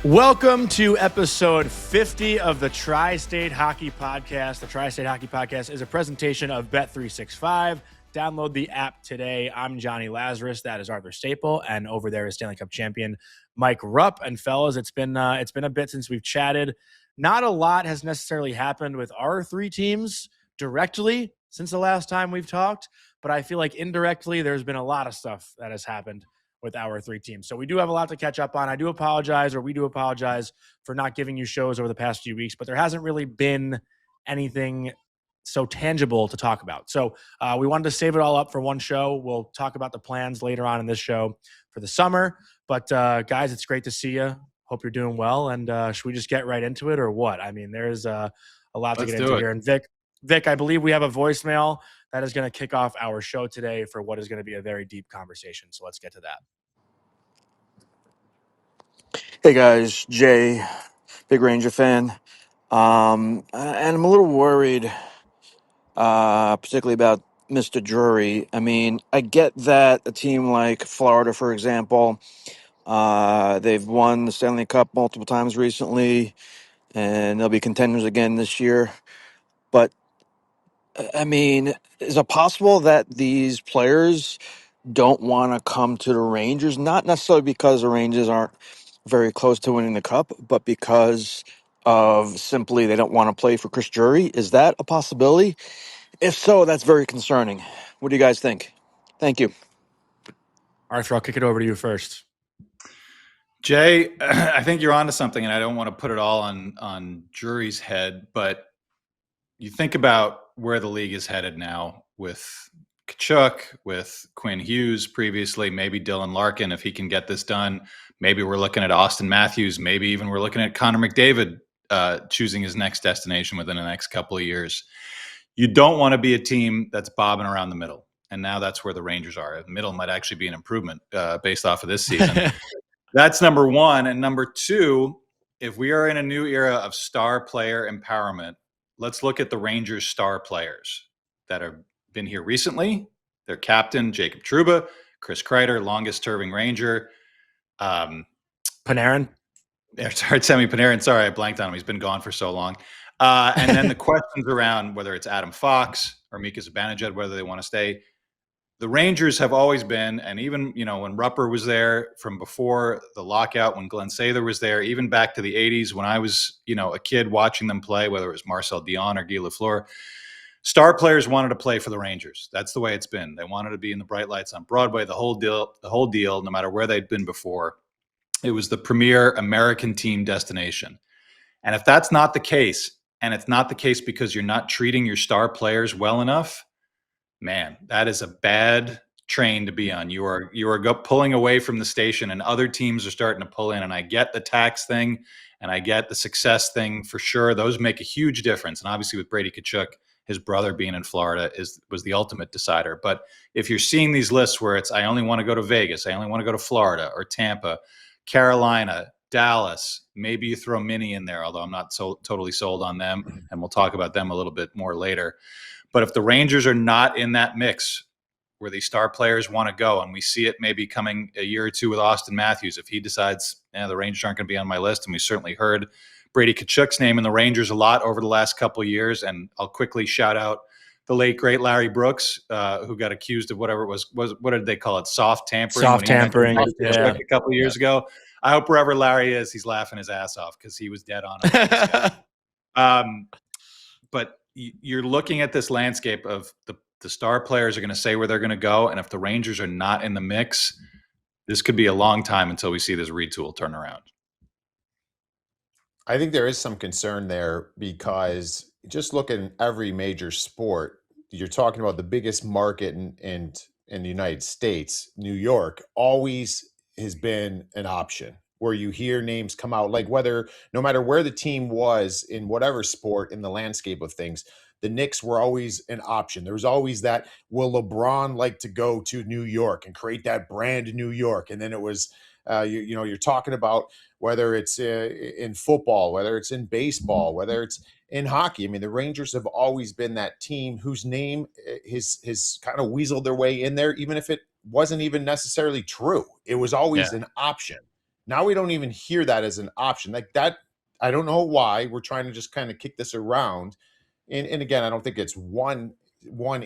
Welcome to episode 50 of the Tri-State Hockey Podcast. The Tri-State Hockey Podcast is a presentation of Bet365. Download the app today. I'm Johnny Lazarus. That is Arthur Staple. And over there is Stanley Cup champion Mike Rupp. And fellas, it's been a bit since we've chatted. Not a lot has necessarily happened with our three teams directly since the last time we've talked, but I feel like indirectly there's been a lot of stuff that has happened with our three teams. So we do have a lot to catch up on. We do apologize for not giving you shows over the past few weeks, but there hasn't really been anything so tangible to talk about. So we wanted to save it all up for one show. We'll talk about the plans later on in this show for the summer. But guys, it's great to see you. Hope you're doing well. And should we just get right into it or what? I mean, there's a lot to get into here. And Vic, I believe we have a voicemail that is going to kick off our show today for what is going to be a very deep conversation. So let's get to that. Hey guys, Jay, big Ranger fan, and I'm a little worried, particularly about Mr. Drury. I mean, I get that a team like Florida, for example, they've won the Stanley Cup multiple times recently, and they'll be contenders again this year. But I mean, is it possible that these players don't want to come to the Rangers? Not necessarily because the Rangers aren't very close to winning the cup, but because of simply they don't want to play for Chris Drury. Is that a possibility? If so, that's very concerning. What do you guys think? Thank you. Arthur, I'll kick it over to you first. Jay, I think you're onto something, and I don't want to put it all on Drury's head, but you think about where the league is headed now with Tkachuk, with Quinn Hughes previously, maybe Dylan Larkin if he can get this done. Maybe we're looking at Austin Matthews. Maybe even we're looking at Connor McDavid choosing his next destination within the next couple of years. You don't want to be a team that's bobbing around the middle, and now that's where the Rangers are. The middle might actually be an improvement based off of this season. That's number one. And number two, if we are in a new era of star player empowerment, let's look at the Rangers' star players that have been here recently. Their captain, Jacob Trouba, Chris Kreider, longest-serving Ranger. Panarin? Artemi Panarin. Sorry, I blanked on him. He's been gone for so long. And then the questions around whether it's Adam Fox or Mika Zibanejad, whether they want to stay. The Rangers have always been, and even, when Rupper was there from before the lockout, when Glenn Sather was there, even back to the 80s when I was, a kid watching them play, whether it was Marcel Dion or Guy Lafleur, star players wanted to play for the Rangers. That's the way it's been. They wanted to be in the bright lights on Broadway, the whole deal, no matter where they'd been before. It was the premier American team destination. And if that's not the case, and it's not the case because you're not treating your star players well enough, man, that is a bad train to be on. You are pulling away from the station, and other teams are starting to pull in. And I get the tax thing, and I get the success thing for sure. Those make a huge difference. And obviously, with Brady Tkachuk, his brother being in Florida was the ultimate decider. But if you're seeing these lists where it's I only want to go to Vegas, I only want to go to Florida or Tampa, Carolina, Dallas, maybe you throw Minnie in there, although I'm not totally sold on them, and we'll talk about them a little bit more later. But if the Rangers are not in that mix where these star players want to go, and we see it maybe coming a year or two with Austin Matthews, if he decides, the Rangers aren't going to be on my list, and we certainly heard Brady Tkachuk's name in the Rangers a lot over the last couple of years, and I'll quickly shout out the late, great Larry Brooks, who got accused of whatever it was what did they call it? Soft tampering. Yeah. A couple of years ago. I hope wherever Larry is, he's laughing his ass off because he was dead on. But you're looking at this landscape of the star players are going to say where they're going to go. And if the Rangers are not in the mix, this could be a long time until we see this retool turn around. I think there is some concern there because just look at every major sport. You're talking about the biggest market in the United States. New York always has been an option where you hear names come out, like no matter where the team was in whatever sport in the landscape of things, the Knicks were always an option. There was always that, will LeBron like to go to New York and create that brand New York? And then it was, you're talking about whether it's in football, whether it's in baseball, whether it's in hockey. I mean, the Rangers have always been that team whose name has kind of weaseled their way in there, even if it wasn't even necessarily true. It was always an option. Now we don't even hear that as an option. Like that, I don't know why. We're trying to just kind of kick this around. And again, I don't think it's one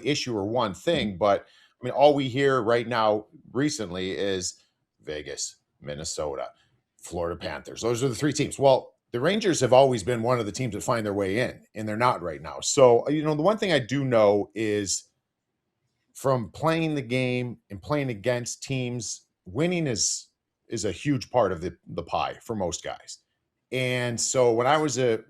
issue or one thing, but I mean, all we hear right now recently is Vegas, Minnesota, Florida Panthers. Those are the three teams. Well, the Rangers have always been one of the teams that find their way in, and they're not right now. So, the one thing I do know is from playing the game and playing against teams, winning is a huge part of the pie for most guys. And so when I was a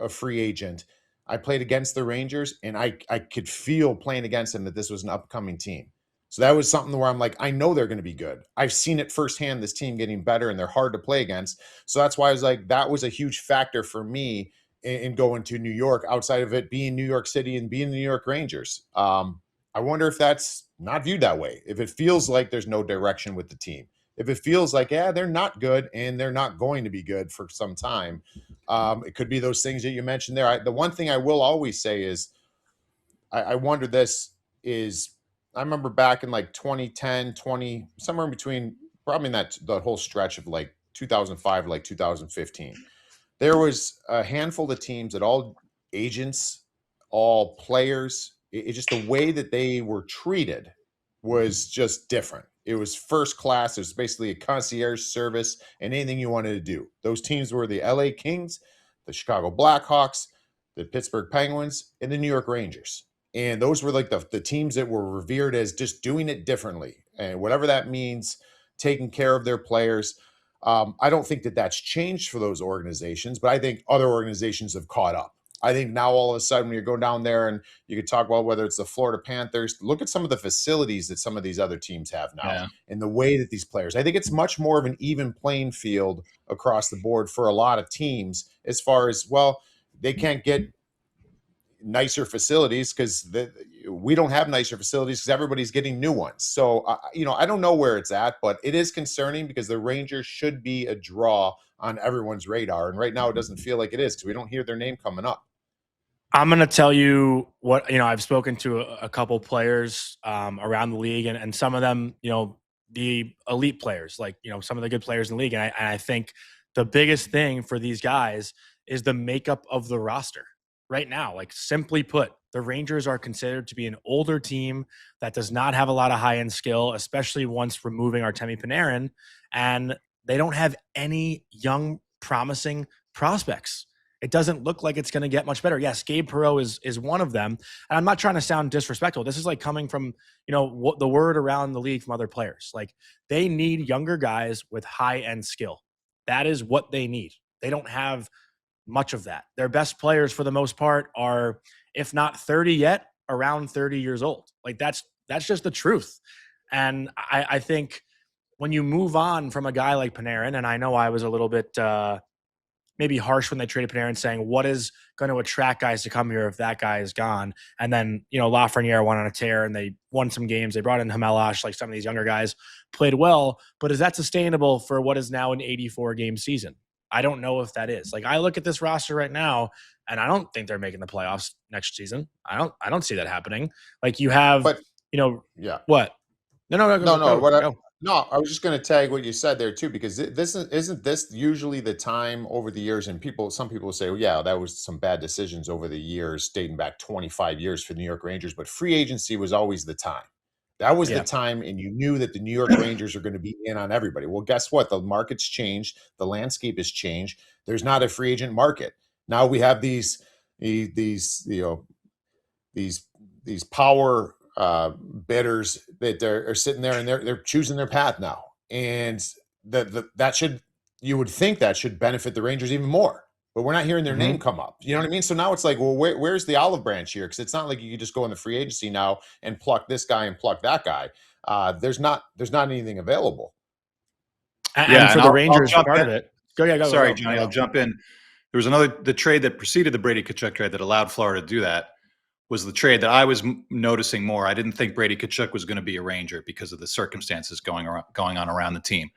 free agent, I played against the Rangers, and I could feel playing against them that this was an upcoming team. So that was something where I'm like, I know they're going to be good. I've seen it firsthand, this team getting better, and they're hard to play against. So that's why I was like, that was a huge factor for me in going to New York, outside of it being New York City and being the New York Rangers. I wonder if that's not viewed that way. If it feels like there's no direction with the team, if it feels like, yeah, they're not good and they're not going to be good for some time, it could be those things that you mentioned there. The one thing I will always say is, I wonder this is, I remember back in like 2010, somewhere in between, probably in the whole stretch of like 2005, like 2015, there was a handful of teams that all agents, all players, it just the way that they were treated was just different. It was first class. It was basically a concierge service and anything you wanted to do. Those teams were the LA Kings, the Chicago Blackhawks, the Pittsburgh Penguins, and the New York Rangers. And those were like the teams that were revered as just doing it differently. And whatever that means, taking care of their players. I don't think that that's changed for those organizations, but I think other organizations have caught up. I think now all of a sudden when you go down there and you could talk about whether it's the Florida Panthers, look at some of the facilities that some of these other teams have now and the way that these players, I think it's much more of an even playing field across the board for a lot of teams as far as, well, they can't get nicer facilities because we don't have nicer facilities because everybody's getting new ones. So, I don't know where it's at, but it is concerning because the Rangers should be a draw on everyone's radar. And right now it doesn't feel like it is because we don't hear their name coming up. I'm going to tell you what, I've spoken to a couple players around the league and some of them, the elite players, like, some of the good players in the league. And I think the biggest thing for these guys is the makeup of the roster right now. Like, simply put, the Rangers are considered to be an older team that does not have a lot of high-end skill, especially once removing Artemi Panarin, and they don't have any young, promising prospects. It doesn't look like it's going to get much better. Yes, Gabe Perreault is one of them. And I'm not trying to sound disrespectful. This is like coming from, the word around the league from other players. Like, they need younger guys with high-end skill. That is what they need. They don't have much of that. Their best players for the most part are, if not 30 yet, around 30 years old. Like, that's just the truth. And I think when you move on from a guy like Panarin, and I know I was a little bit maybe harsh when they traded Panarin, saying what is going to attract guys to come here if that guy is gone. And then, Lafreniere went on a tear and they won some games. They brought in Hamelash, like some of these younger guys played well, but is that sustainable for what is now an 84 game season? I don't know if that is. Like, I look at this roster right now and I don't think they're making the playoffs next season. I don't see that happening. Like, you have, yeah. What? No, I was just going to tag what you said there too, because isn't this usually the time over the years, and some people say, well, yeah, that was some bad decisions over the years, dating back 25 years for the New York Rangers, but free agency was always the time. That was the time, and you knew that the New York Rangers are going to be in on everybody. Well, guess what? The market's changed. The landscape has changed. There's not a free agent market. Now we have these power bidders that are sitting there and they're choosing their path now, and that should, you would think that should benefit the Rangers even more, but we're not hearing their name come up. You know what I mean? So now it's like, well, where's the olive branch here? Because it's not like you can just go in the free agency now and pluck this guy and pluck that guy. There's not anything available. And for the Rangers, part of it. Go. Sorry, Johnny, I'll jump in. There was the trade that preceded the Brady Tkachuk trade that allowed Florida to do that. Was the trade that I was noticing more. I didn't think Brady Tkachuk was going to be a Ranger because of the circumstances going on around the team.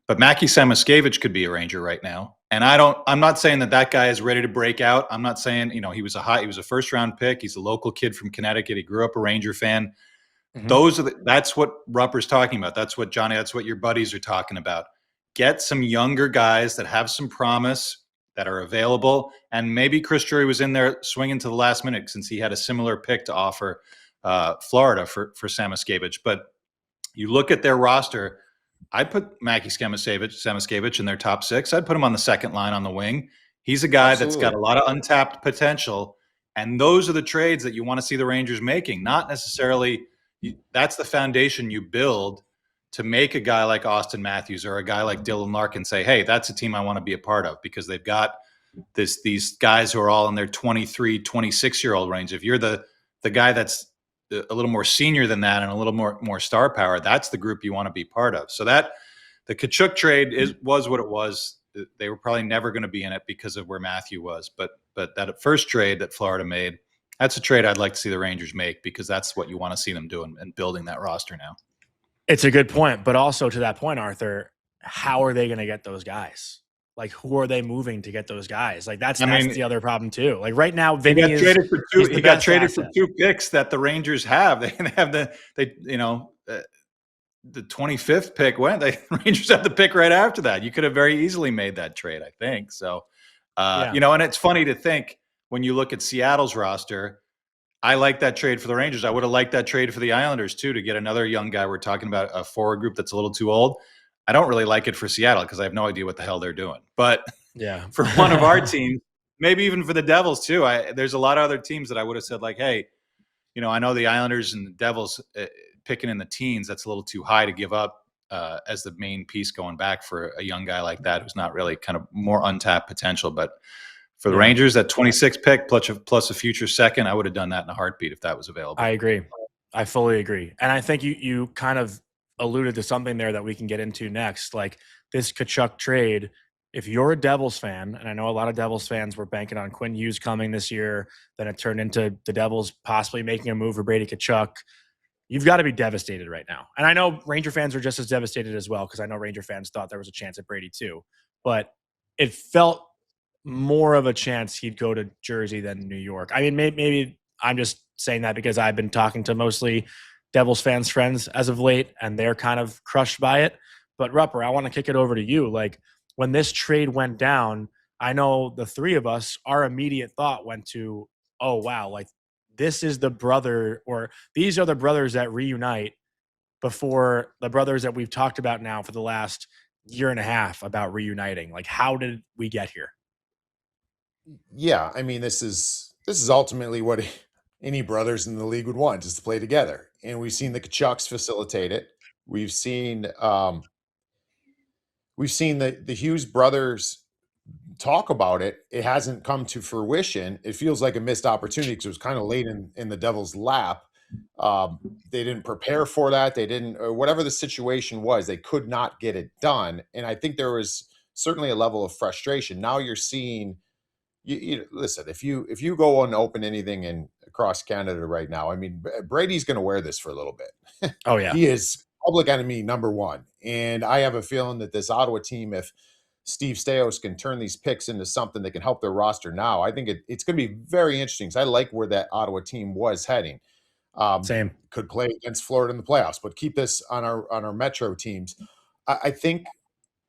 But Mackie Samoskevich could be a Ranger right now. And I'm not saying that guy is ready to break out. I'm not saying, he was a first round pick. He's a local kid from Connecticut. He grew up a Ranger fan. That's what Rupper's talking about. That's what Johnny, that's what your buddies are talking about. get some younger guys that have some promise, that are available. And maybe Chris Drury was in there swinging to the last minute since he had a similar pick to offer Florida for Sam Samoskevich. But you look at their roster, I'd put Mackie Samoskevich in their top 6. I'd put him on the second line on the wing. He's a guy that's got a lot of untapped potential. And those are the trades that you want to see the Rangers making, not necessarily that's the foundation you build to make a guy like Austin Matthews or a guy like Dylan Larkin say, hey, that's a team I want to be a part of, because they've got these guys who are all in their 23, 26-year-old range. If you're the guy that's a little more senior than that and a little more star power, that's the group you want to be part of. So that the Tkachuk trade was what it was. They were probably never going to be in it because of where Matthew was. But that first trade that Florida made, that's a trade I'd like to see the Rangers make, because that's what you want to see them doing and building that roster now. It's a good point. But also to that point, Arthur, how are they going to get those guys? Like, who are they moving to get those guys? Like, that's the other problem too. Like right now, Vinny got traded for 2 picks that the Rangers have. They have the 25th pick. The Rangers have the pick right after that. You could have very easily made that trade, I think. So, and it's funny to think when you look at Seattle's roster. I like that trade for the Rangers. I would have liked that trade for the Islanders too, to get another young guy. We're talking about a forward group that's a little too old. I don't really like it for Seattle because I have no idea what the hell they're doing. But for one of our teams, maybe even for the Devils too, there's a lot of other teams that I would have said like, hey, I know the Islanders and the Devils picking in the teens, that's a little too high to give up as the main piece going back for a young guy like that who's not really kind of more untapped potential. But for the Rangers, that 26 pick plus a future second, I would have done that in a heartbeat if that was available. I agree. I fully agree. And I think you kind of alluded to something there that we can get into next. Like this Tkachuk trade, if you're a Devils fan, and I know a lot of Devils fans were banking on Quinn Hughes coming this year, then it turned into the Devils possibly making a move for Brady Tkachuk. You've got to be devastated right now. And I know Ranger fans are just as devastated as well, because I know Ranger fans thought there was a chance at Brady too. But it felt more of a chance he'd go to Jersey than New York. I mean, maybe I'm just saying that because I've been talking to mostly Devils fans friends as of late, and they're kind of crushed by it. But Rupper, I want to kick it over to you. Like when this trade went down, I know the three of us, our immediate thought went to, oh, wow, like this is the brother, or these are the brothers that reunite before the brothers that we've talked about now for the last year and a half about reuniting. Like, how did we get here? Yeah, I mean, this is ultimately what any brothers in the league would want, is to play together. And we've seen the Kachucks facilitate it. We've seen the Hughes brothers talk about it. It hasn't come to fruition. It feels like a missed opportunity because it was kind of late in the Devils' lap. They didn't prepare for that. They didn't, or whatever the situation was, they could not get it done. And I think there was certainly a level of frustration. Now you're seeing. You listen, if you go and open anything across Canada right now, I mean, Brady's going to wear this for a little bit. Oh yeah, he is public enemy number one, and I have a feeling that this Ottawa team, if Steve Stais can turn these picks into something that can help their roster now, I think it's going to be very interesting. Because I like where that Ottawa team was heading. Same. Could play against Florida in the playoffs, but keep this on our Metro teams. I think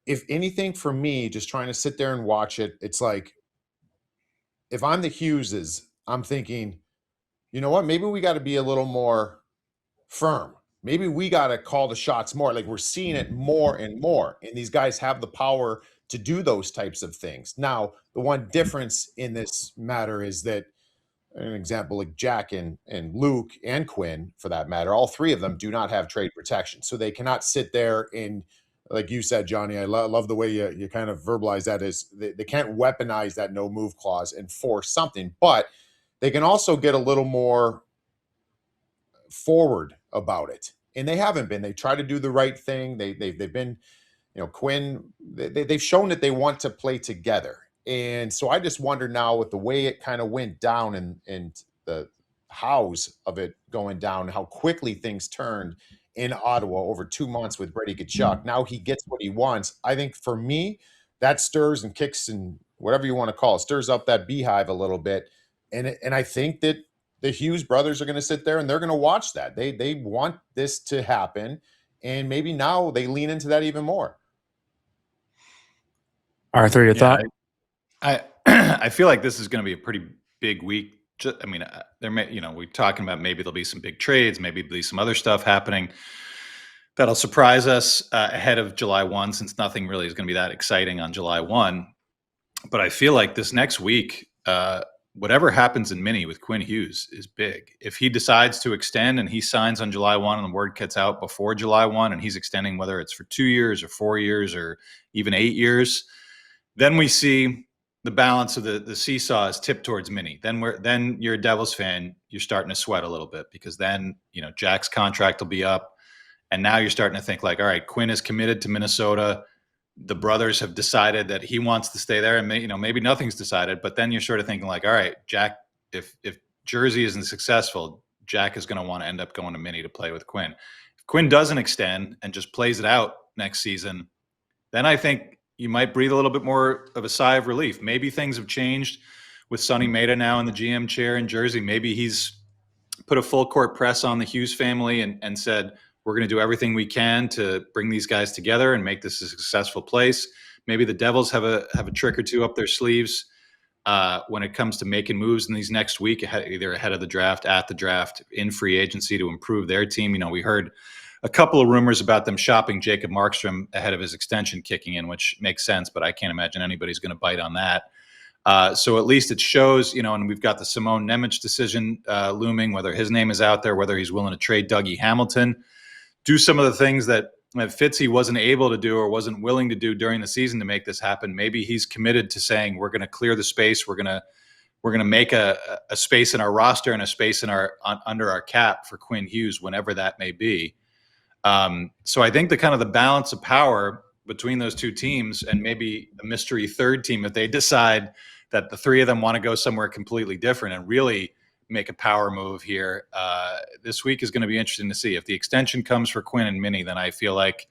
if anything, for me, just trying to sit there and watch it, it's like, if I'm the Hugheses, I'm thinking, you know what? Maybe we got to be a little more firm. Maybe we got to call the shots more. Like we're seeing it more and more. And these guys have the power to do those types of things. Now, the one difference in this matter is that, an example like Jack and Luke and Quinn, for that matter, all three of them do not have trade protection. So they cannot sit there and, like you said, Johnny, I love the way you kind of verbalize that, is they can't weaponize that no move clause and force something, but they can also get a little more forward about it. And they haven't been. They try to do the right thing. They've been, Quinn, they've shown that they want to play together. And so I just wonder now, with the way it kind of went down and the hows of it going down, how quickly things turned in Ottawa over 2 months with Brady Tkachuk. Now he gets what he wants. I think for me, that stirs and kicks and whatever you want to call it, stirs up that beehive a little bit. And I think that the Hughes brothers are going to sit there and they're going to watch that. They want this to happen. And maybe now they lean into that even more. Arthur, your thought? I I feel like this is going to be a pretty big week. I mean, there may, we're talking about maybe there'll be some big trades, maybe there'll be some other stuff happening that'll surprise us ahead of July 1, since nothing really is going to be that exciting on July 1. But I feel like this next week, whatever happens in Mini with Quinn Hughes is big. If he decides to extend and he signs on July 1 and the word gets out before July 1 and he's extending, whether it's for 2 years or 4 years or even 8 years, then we see the balance of the seesaw is tipped towards Mini. Then you're a Devils fan, you're starting to sweat a little bit, because then, Jack's contract will be up. And now you're starting to think like, all right, Quinn is committed to Minnesota. The brothers have decided that he wants to stay there, and maybe nothing's decided. But then you're sort of thinking like, all right, Jack, if Jersey isn't successful, Jack is going to want to end up going to Mini to play with Quinn. If Quinn doesn't extend and just plays it out next season, then I think you might breathe a little bit more of a sigh of relief. Maybe things have changed with Sonny Maeda now in the GM chair in Jersey. Maybe he's put a full court press on the Hughes family and said, we're going to do everything we can to bring these guys together and make this a successful place. Maybe the Devils have a trick or two up their sleeves when it comes to making moves in these next week, either ahead of the draft, at the draft, in free agency to improve their team. We heard a couple of rumors about them shopping Jacob Markstrom ahead of his extension kicking in, which makes sense, but I can't imagine anybody's going to bite on that. So at least it shows, and we've got the Simone Nemec decision looming, whether his name is out there, whether he's willing to trade Dougie Hamilton, do some of the things that Fitzy wasn't able to do or wasn't willing to do during the season to make this happen. Maybe he's committed to saying, we're going to clear the space. We're going to make a space in our roster and a space in under our cap for Quinn Hughes, whenever that may be. So I think the balance of power between those two teams, and maybe a mystery third team, if they decide that the three of them want to go somewhere completely different and really make a power move here, this week is going to be interesting to see. If the extension comes for Quinn and Mini, then I feel like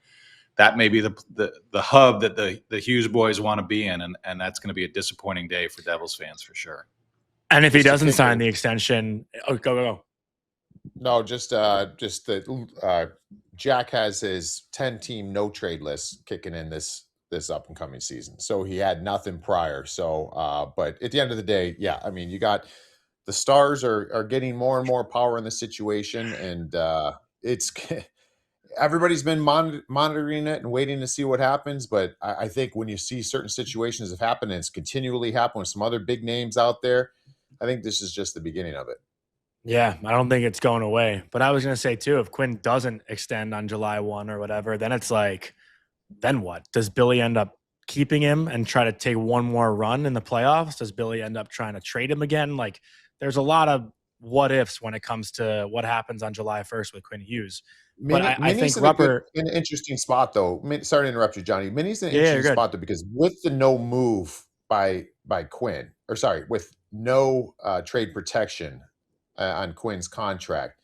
that may be the hub that the Hughes boys want to be in, and that's going to be a disappointing day for Devils fans for sure. And if he doesn't sign the extension, go. No, just that Jack has his 10-team no trade list kicking in this up and coming season. So he had nothing prior. So, but at the end of the day, yeah, I mean, you got the Stars are getting more and more power in the situation, and it's everybody's been monitoring it and waiting to see what happens. But I think when you see certain situations have happened and it's continually happened with some other big names out there, I think this is just the beginning of it. Yeah, I don't think it's going away. But I was going to say, too, if Quinn doesn't extend on July 1 or whatever, then it's like, then what? Does Billy end up keeping him and try to take one more run in the playoffs? Does Billy end up trying to trade him again? Like, there's a lot of what ifs when it comes to what happens on July 1st with Quinn Hughes. But I think Rupper in an interesting spot, though. Sorry to interrupt you, Johnny. Minnie's in an interesting spot, though, because with the no move by Quinn, or sorry, with no trade protection on Quinn's contract,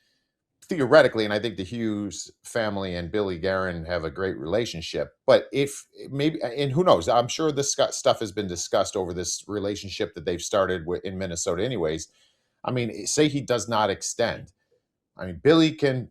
theoretically, and I think the Hughes family and Billy Guerin have a great relationship, but if maybe, and who knows, I'm sure this stuff has been discussed over this relationship that they've started in Minnesota anyways. I mean, say he does not extend. I mean, Billy can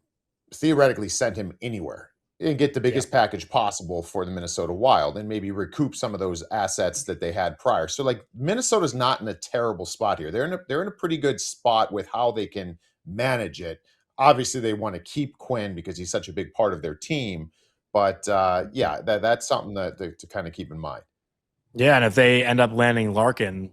theoretically send him anywhere and get the biggest package possible for the Minnesota Wild and maybe recoup some of those assets that they had prior. So like Minnesota's not in a terrible spot here. They're in a pretty good spot with how they can manage it. Obviously they want to keep Quinn because he's such a big part of their team, but that's something to kind of keep in mind. Yeah, and if they end up landing Larkin,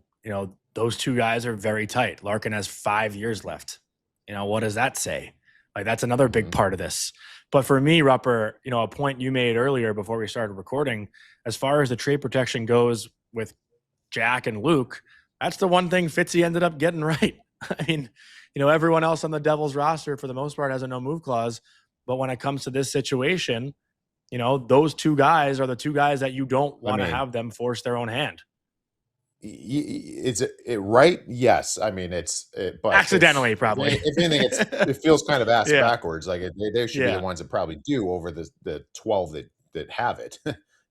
those two guys are very tight. Larkin has 5 years left. What does that say? Like, that's another big part of this. But for me, Rupper, a point you made earlier before we started recording, as far as the trade protection goes with Jack and Luke, that's the one thing Fitzy ended up getting right. I mean, everyone else on the Devils roster, for the most part, has a no-move clause. But when it comes to this situation, those two guys are the two guys that you don't want to have them force their own hand. Is it right? Yes. I mean, but accidentally, probably. If anything, it feels kind of ass backwards. Like they should be the ones that probably do over the 12 that have it.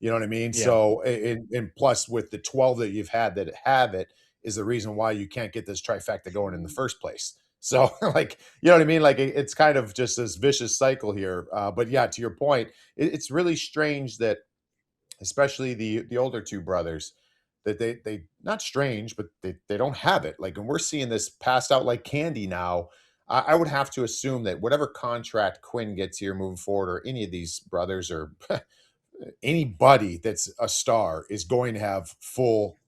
You know what I mean? Yeah. So, and plus with the 12 that you've had that have it is the reason why you can't get this trifecta going in the first place. So, like, you know what I mean? Like, it's kind of just this vicious cycle here. But yeah, to your point, it's really strange that especially the older two brothers, that they not strange, but they don't have it. Like, and we're seeing this passed out like candy now. I would have to assume that whatever contract Quinn gets here moving forward, or any of these brothers, or anybody that's a star, is going to have full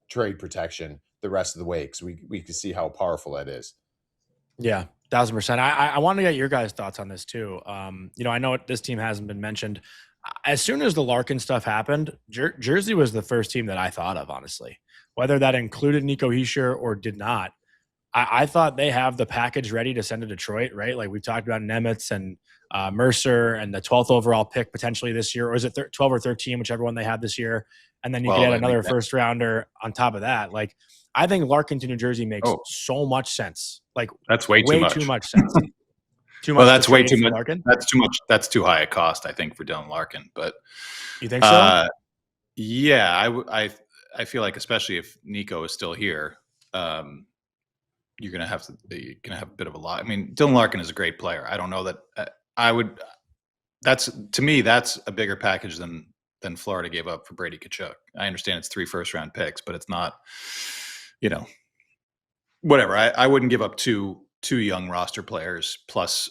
trade protection the rest of the way, because we can see how powerful that is. Yeah, 1000%. I want to get your guys' thoughts on this too. I know this team hasn't been mentioned. As soon as the Larkin stuff happened, Jersey was the first team that I thought of, honestly. Whether that included Nico Hischier or did not, I thought they have the package ready to send to Detroit, right? Like we've talked about Nemitz and Mercer and the 12th overall pick potentially this year, or is it 12 or 13, whichever one they have this year. And then you could add another first rounder on top of that. Like I think Larkin to New Jersey makes so much sense. Like that's way too much sense. Too much. Well, that's way trade too for much. Larkin? That's too much. That's too high a cost, I think, for Dylan Larkin. But you think so? Yeah, I feel like, especially if Nico is still here, you're gonna have a bit of a lot. I mean, Dylan Larkin is a great player. I don't know that I would. That's, to me, that's a bigger package than Florida gave up for Brady Tkachuk. I understand it's 3 first-round picks, but it's not, whatever. I wouldn't give up two young roster players plus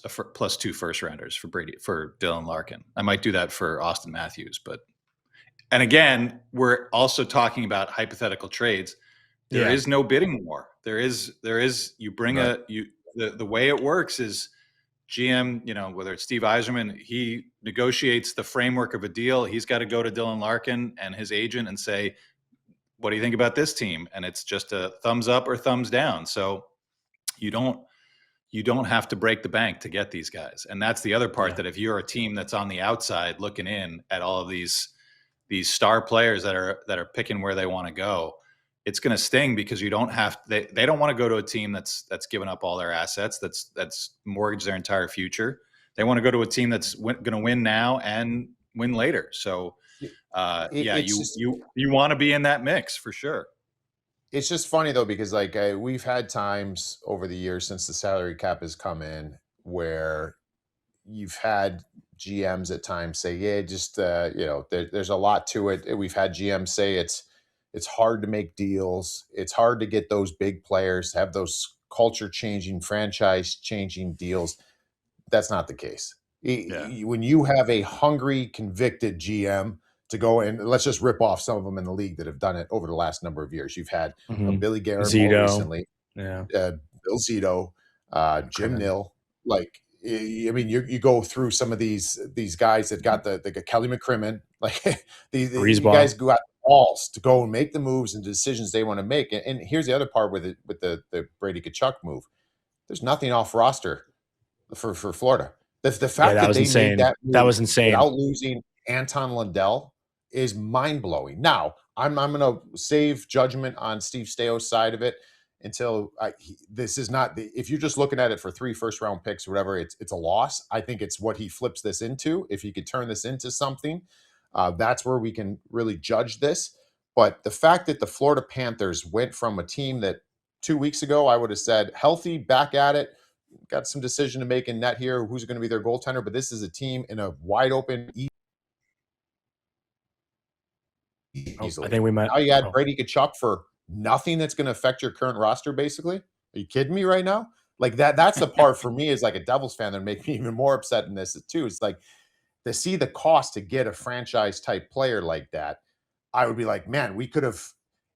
2 first-rounders for Dylan Larkin. I might do that for Austin Matthews, and again, we're also talking about hypothetical trades. There is no bidding war. There is you bring right. The way it works is GM, whether it's Steve Yzerman, he negotiates the framework of a deal. He's got to go to Dylan Larkin and his agent and say, what do you think about this team? And it's just a thumbs up or thumbs down. So you don't have to break the bank to get these guys. And that's the other part, that if you're a team that's on the outside looking in at all of these star players that are picking where they want to go, it's going to sting, because you don't have, they don't want to go to a team that's given up all their assets, that's mortgaged their entire future. They want to go to a team that's going to win now and win later. So you want to be in that mix for sure. It's just funny though, because like we've had times over the years since the salary cap has come in where you've had GMs at times say, there's a lot to it. We've had GMs say it's hard to make deals. It's hard to get those big players, to have those culture-changing, franchise-changing deals. That's not the case. When you have a hungry, convicted GM to go, and let's just rip off some of them in the league that have done it over the last number of years. You've had Billy Guerin more recently, Bill Zito, Jim Nill. Like, I mean, you go through some of these guys that got the Kelly McCrimmon, like these guys go out balls to go and make the moves and decisions they want to make. And here's the other part with the Brady Tkachuk move. There's nothing off roster for Florida. The fact that they made that move, that was insane, without losing Anton Lundell, is mind blowing. Now I'm going to save judgment on Steve Steo's side of it until this is not if you're just looking at it for 3 first-round picks or whatever, it's a loss. I think it's what he flips this into. If he could turn this into something, that's where we can really judge this. But the fact that the Florida Panthers went from a team that 2 weeks ago I would have said healthy, back at it, got some decision to make in net here, who's going to be their goaltender, but this is a team in a wide open easily. I think we might. Now you had Brady Tkachuk for nothing that's going to affect your current roster, basically. Are you kidding me right now? Like that's the part for me, is like a Devils fan, that make me even more upset in this too. It's like, to see the cost to get a franchise type player like that, I would be like, man, we could have,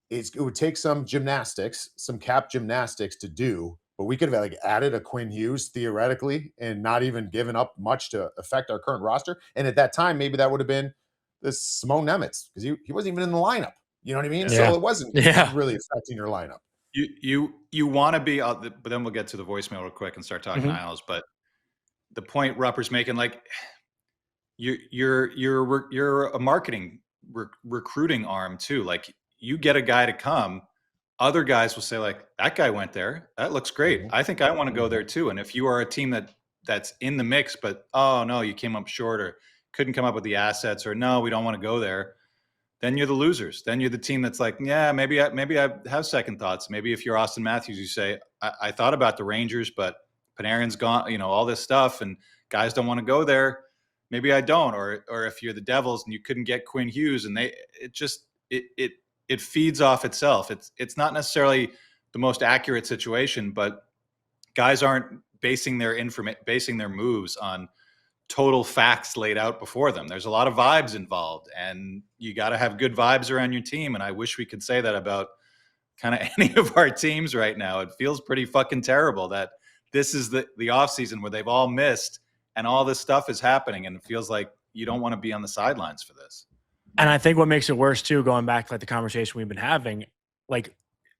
it would take some cap gymnastics to do, but we could have like added a Quinn Hughes theoretically and not even given up much to affect our current roster. And at that time, maybe that would have been this Simone Nemitz, because he wasn't even in the lineup. You know what I mean? So it wasn't really affecting your lineup. You want to be, but then we'll get to the voicemail real quick and start talking Isles. But the point Rupper's making, like, you're a marketing recruiting arm too. Like, you get a guy to come, other guys will say, like, that guy went there, that looks great, I think I want to go there too. And if you are a team that's in the mix, but oh no, you came up short or couldn't come up with the assets, or no, we don't want to go there, then you're the losers. Then you're the team that's like, yeah, maybe I have second thoughts. Maybe if you're Austin Matthews, you say, I thought about the Rangers, but Panarin's gone, all this stuff, and guys don't want to go there. maybe I don't. Or if you're the Devils and you couldn't get Quinn Hughes, and it feeds off itself. It's not necessarily the most accurate situation, but guys aren't basing their moves on total facts laid out before them. There's a lot of vibes involved, and you got to have good vibes around your team. And I wish we could say that about kind of any of our teams right now. It feels pretty fucking terrible that this is the off season where they've all missed and all this stuff is happening, and it feels like you don't want to be on the sidelines for this. And I think what makes it worse too, going back to like the conversation we've been having, like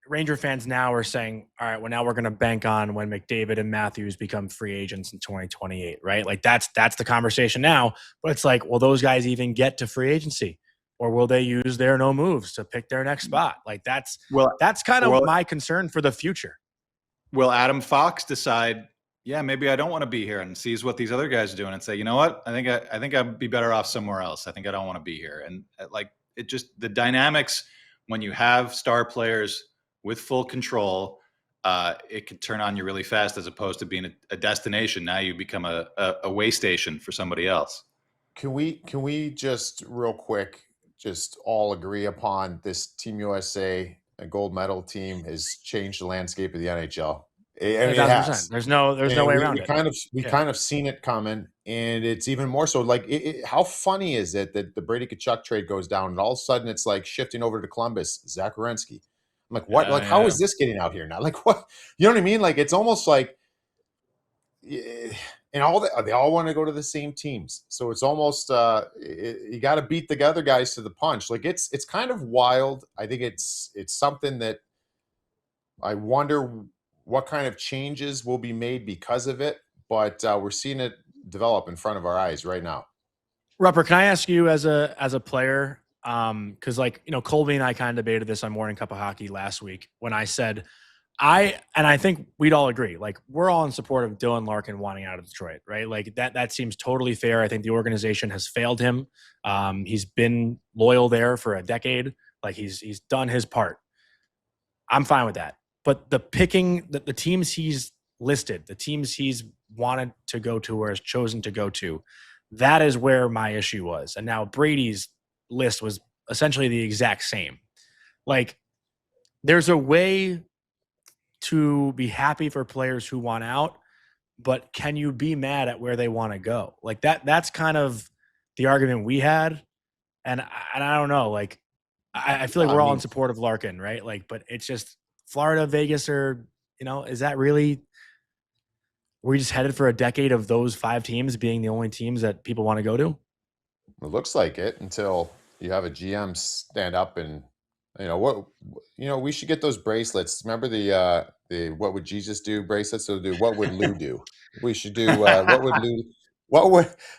Ranger fans now are saying, all right, well, now we're going to bank on when McDavid and Matthews become free agents in 2028, right? Like that's the conversation now. But it's like, will those guys even get to free agency, or will they use their no moves to pick their next spot? Like that's kind of my concern for the future. Will Adam Fox decide, yeah, maybe I don't want to be here, and sees what these other guys are doing and say, you know what, I think I'd be better off somewhere else. I think I don't want to be here. And like it just, the dynamics when you have star players with full control, it can turn on you really fast, as opposed to being a destination. Now you become a way station for somebody else. Can we just real quick just all agree upon this Team USA, a gold medal team, has changed the landscape of the NHL? I mean, it has. There's no way around it. Kind of seen it coming, and it's even more so. Like, how funny is it that the Brady Tkachuk trade goes down, and all of a sudden it's like shifting over to Columbus, Zach Werenski. I'm like, what? How is this getting out here now? Like, what? You know what I mean? Like, it's almost like, and they all want to go to the same teams. So it's almost you got to beat the other guys to the punch. Like, it's kind of wild. I think it's something that I wonder what kind of changes will be made because of it. But we're seeing it develop in front of our eyes right now. Rupper, can I ask you as a player? Because like, you know, Colby and I kind of debated this on Morning Cup of Hockey last week when I said I think we'd all agree, like we're all in support of Dylan Larkin wanting out of Detroit, right? Like that seems totally fair. I think the organization has failed him. He's been loyal there for a decade. Like he's done his part. I'm fine with that. But the teams he's listed, the teams he's wanted to go to or has chosen to go to, that is where my issue was. And now Brady's list was essentially the exact same. Like, there's a way to be happy for players who want out, but can you be mad at where they want to go? Like that's kind of the argument we had. And I don't know, like I feel like we're all in support of Larkin, right? Like, but it's just Florida, Vegas, or, you know, is that really, we're just headed for a decade of those 5 teams being the only teams that people want to go to? It looks like it, until you have a GM stand up and, we should get those bracelets. Remember the what would Jesus do bracelets? So do what would Lou do? We should do what would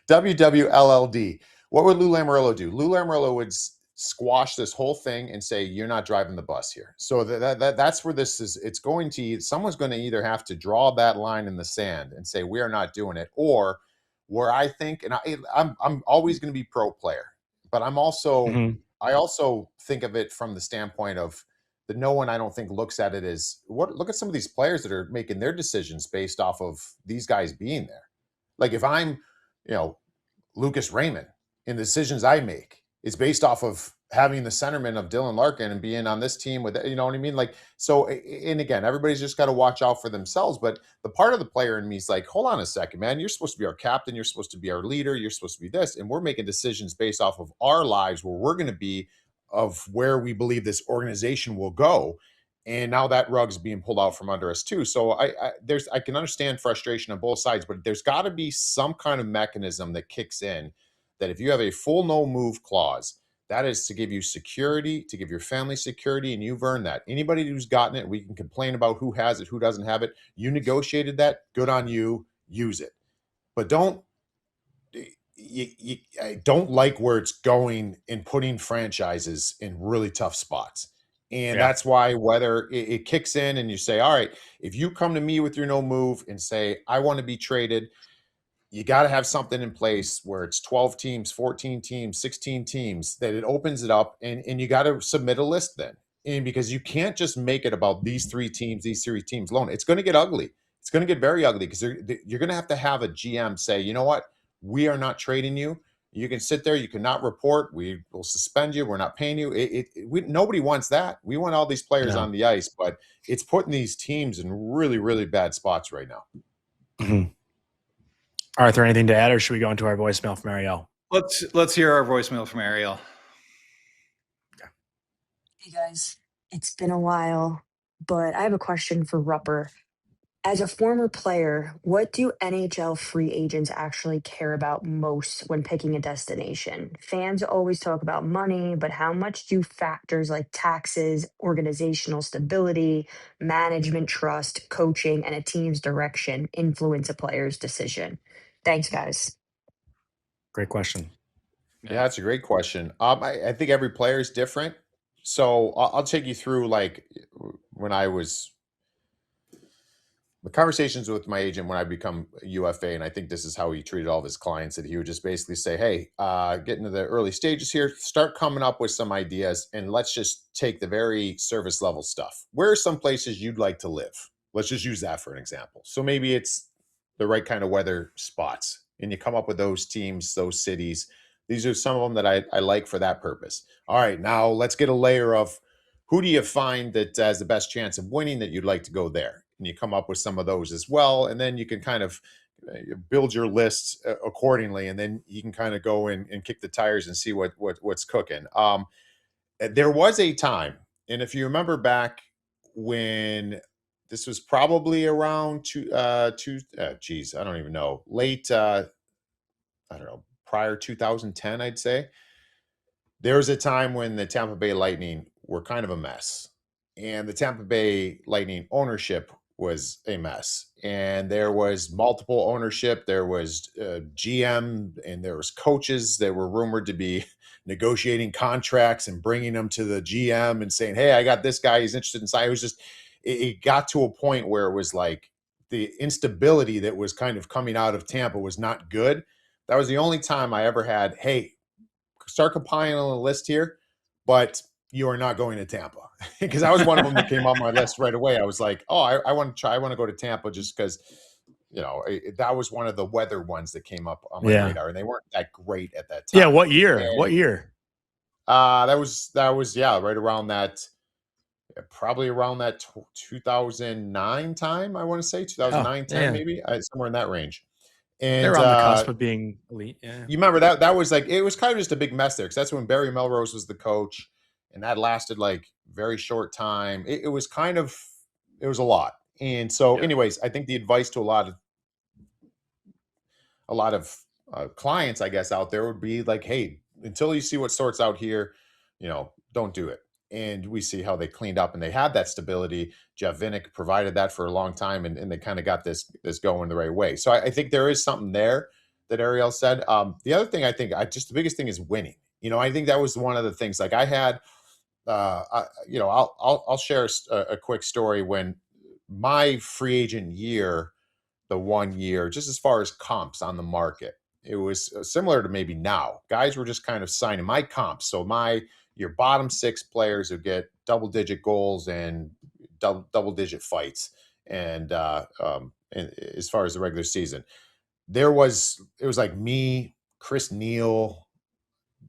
WWLLD? What would Lou Lamoriello do? Lou Lamoriello would squash this whole thing and say, you're not driving the bus here. So that's where this is. It's going to, someone's going to either have to draw that line in the sand and say, we are not doing it, or where I think, and I'm always going to be pro player, but I'm also, I also think of it from the standpoint of that no one, I don't think, looks at it as, look at some of these players that are making their decisions based off of these guys being there. Like if I'm, Lucas Raymond, and the decisions I make is based off of having the centerman of Dylan Larkin and being on this team with, you know what I mean? Like, so, and again, everybody's just got to watch out for themselves. But the part of the player in me is like, hold on a second, man, you're supposed to be our captain. You're supposed to be our leader. You're supposed to be this. And we're making decisions based off of our lives, where we're going to be, of where we believe this organization will go. And now that rug's being pulled out from under us too. So I can understand frustration on both sides, but there's got to be some kind of mechanism that kicks in, that if you have a full no move clause, that is to give you security, to give your family security, and you've earned that. Anybody who's gotten it, we can complain about who has it, who doesn't have it. You negotiated that, good on you, use it. But I don't like where it's going in putting franchises in really tough spots. And that's why, whether it kicks in and you say, all right, if you come to me with your no move and say, I want to be traded, you got to have something in place where it's 12 teams, 14 teams, 16 teams, that it opens it up, and you got to submit a list then. And because you can't just make it about these three teams alone. It's going to get ugly. It's going to get very ugly, because you're going to have a GM say, you know what, we are not trading you. You can sit there. You cannot report. We will suspend you. We're not paying you. Nobody wants that. We want all these players No. on the ice, but it's putting these teams in really, really bad spots right now. Mm-hmm. Arthur, anything to add, or should we go into our voicemail from Ariel? Let's hear our voicemail from Ariel. Hey guys, it's been a while, but I have a question for Rupper. As a former player, what do NHL free agents actually care about most when picking a destination? Fans always talk about money, but how much do factors like taxes, organizational stability, management trust, coaching, and a team's direction influence a player's decision? Thanks, guys. Great question. Yeah, that's a great question. I think every player is different. So I'll take you through like when I was the conversations with my agent when I become a UFA, and I think this is how he treated all of his clients, that he would just basically say, hey, get into the early stages here, start coming up with some ideas, and let's just take the very surface level stuff. Where are some places you'd like to live? Let's just use that for an example. So maybe it's the right kind of weather spots, and you come up with those teams, those cities. These are some of them that I like for that purpose. All right, now let's get a layer of who do you find that has the best chance of winning that you'd like to go there? And you come up with some of those as well. And then you can kind of build your lists accordingly. And then you can kind of go in and kick the tires and see what's cooking. There was a time, and if you remember back when this was probably around I don't even know, late, I don't know, prior 2010, I'd say. There was a time when the Tampa Bay Lightning were kind of a mess, and the Tampa Bay Lightning ownership was a mess. And there was multiple ownership. There was GM, and there was coaches that were rumored to be negotiating contracts and bringing them to the GM and saying, "Hey, I got this guy. He's interested in signing." It was just it got to a point where it was like the instability that was kind of coming out of Tampa was not good. That was the only time I ever had, hey, start compiling a list here, but you are not going to Tampa, because I was one of them that came on my list right away. I was like, oh, I want to try. I want to go to Tampa just because, that was one of the weather ones that came up on my radar, and they weren't that great at that time. Yeah. What year? And, what year? That was right around that, probably around that 2009 time. I want to say 2009, 10, maybe somewhere in that range. And they're on the cusp of being elite. Yeah. You remember that was like, it was kind of just a big mess there, because that's when Barry Melrose was the coach, and that lasted like very short time. It was a lot. And so anyways, I think the advice to a lot of clients, I guess, out there would be like, hey, until you see what sorts out here, don't do it. And we see how they cleaned up and they had that stability. Jeff Vinnick provided that for a long time, and they kind of got this going the right way. So I think there is something there that Ariel said. The other thing I think, the biggest thing is winning. I think that was one of the things. Like I had, I'll share a quick story. When my free agent year, the 1 year, just as far as comps on the market, it was similar to maybe now. Guys were just kind of signing my comps. So your bottom six players who get double-digit goals and double-digit fights, and as far as the regular season, it was like me, Chris Neal.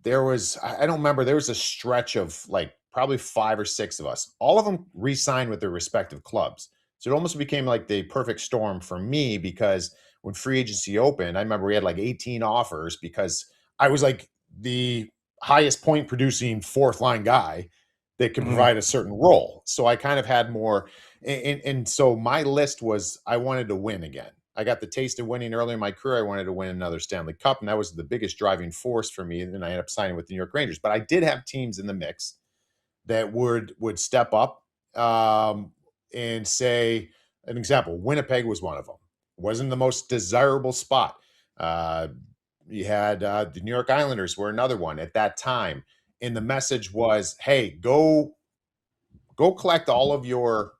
I don't remember. There was a stretch of like probably 5 or 6 of us. All of them re-signed with their respective clubs. So it almost became like the perfect storm for me, because when free agency opened, I remember we had like 18 offers, because I was like the highest point producing fourth line guy that could provide a certain role. So I kind of had more. And so my list was, I wanted to win again. I got the taste of winning early in my career. I wanted to win another Stanley Cup, and that was the biggest driving force for me. And then I ended up signing with the New York Rangers. But I did have teams in the mix that would step up and say, an example, Winnipeg was one of them. It wasn't the most desirable spot. You had the New York Islanders were another one at that time. And the message was, hey, go collect all of your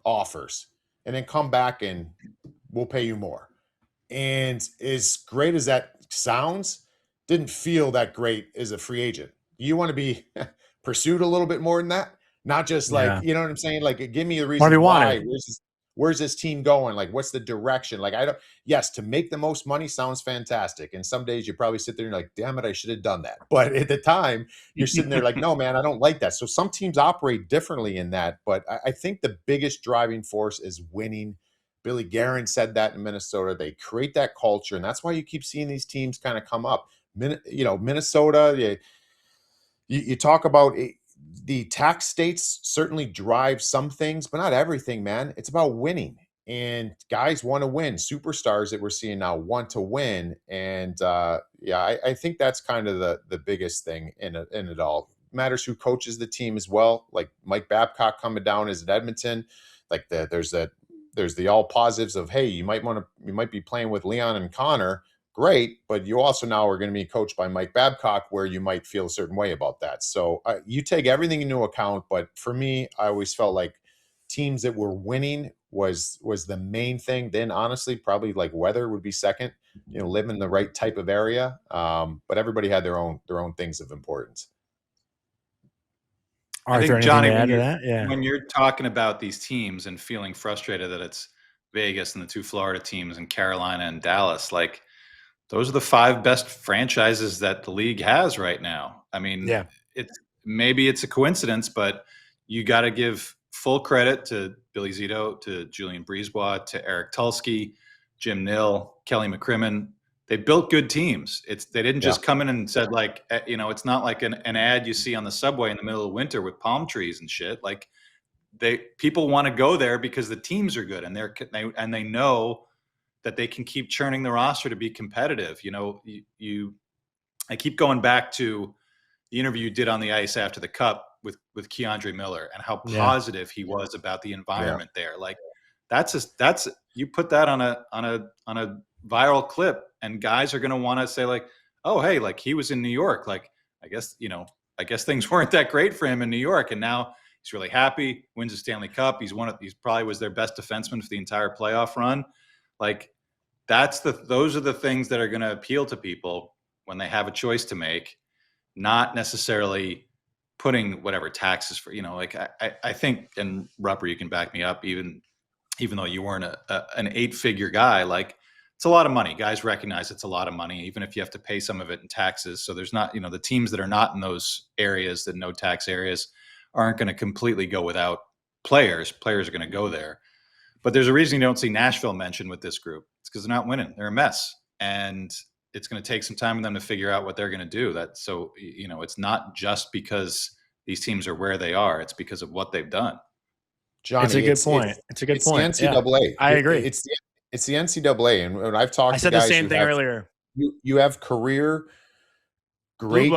offers and then come back and we'll pay you more. And as great as that sounds, didn't feel that great as a free agent. You want to be pursued a little bit more than that, not just like, you know what I'm saying? Like, give me a reason why. where's this team going? Like, what's the direction? Like, yes, to make the most money sounds fantastic. And some days you probably sit there and you're like, damn it, I should have done that. But at the time, you're sitting there like, no, man, I don't like that. So some teams operate differently in that. But I think the biggest driving force is winning. Billy Guerin said that in Minnesota. They create that culture. And that's why you keep seeing these teams kind of come up. Minnesota, you talk about the tax states certainly drive some things, but not everything, man. It's about winning. And guys want to win. Superstars that we're seeing now want to win. And I think that's kind of the biggest thing in it all. Matters who coaches the team as well. Like Mike Babcock coming down is at Edmonton. Like there's the all positives of, hey, you might be playing with Leon and Connor. Great, but you also now are going to be coached by Mike Babcock, where you might feel a certain way about that. So you take everything into account. But for me, I always felt like teams that were winning was the main thing. Then honestly, probably like weather would be second. Live in the right type of area. But everybody had their own things of importance. Arthur, I think, anything Johnny, to add to that? Yeah. when you're talking about these teams and feeling frustrated that it's Vegas and the two Florida teams and Carolina and Dallas, like those are the 5 best franchises that the league has right now. I mean, Yeah. maybe it's a coincidence, but you got to give full credit to Billy Zito, to Julian Brisebois, to Eric Tulsky, Jim Nill, Kelly McCrimmon. They built good teams. They didn't just come in and said like, it's not like an ad you see on the subway in the middle of winter with palm trees and shit. Like people want to go there because the teams are good and they know that they can keep churning the roster to be competitive. I keep going back to the interview you did on the ice after the Cup with Keandre Miller and how positive he was about the environment there. Like that's you put that on a viral clip and guys are going to want to say like, oh, hey, like he was in New York. Like, I guess things weren't that great for him in New York. And now he's really happy, wins a Stanley Cup. He's probably was their best defenseman for the entire playoff run. Like those are the things that are going to appeal to people when they have a choice to make, not necessarily putting whatever taxes for, I think, and Rupper, you can back me up, even though you weren't an 8-figure guy, like it's a lot of money. Guys recognize it's a lot of money, even if you have to pay some of it in taxes. So there's not, the teams that are not in those areas, that no tax areas, aren't going to completely go without players. Players are going to go there. But there's a reason you don't see Nashville mentioned with this group. It's because they're not winning. They're a mess. And it's going to take some time for them to figure out what they're going to do. It's not just because these teams are where they are. It's because of what they've done. Johnny, it's a good point. It's a good point. It's the NCAA. Yeah, I agree. It's the NCAA. And when I've talked to guys, I said the same thing earlier. You have career great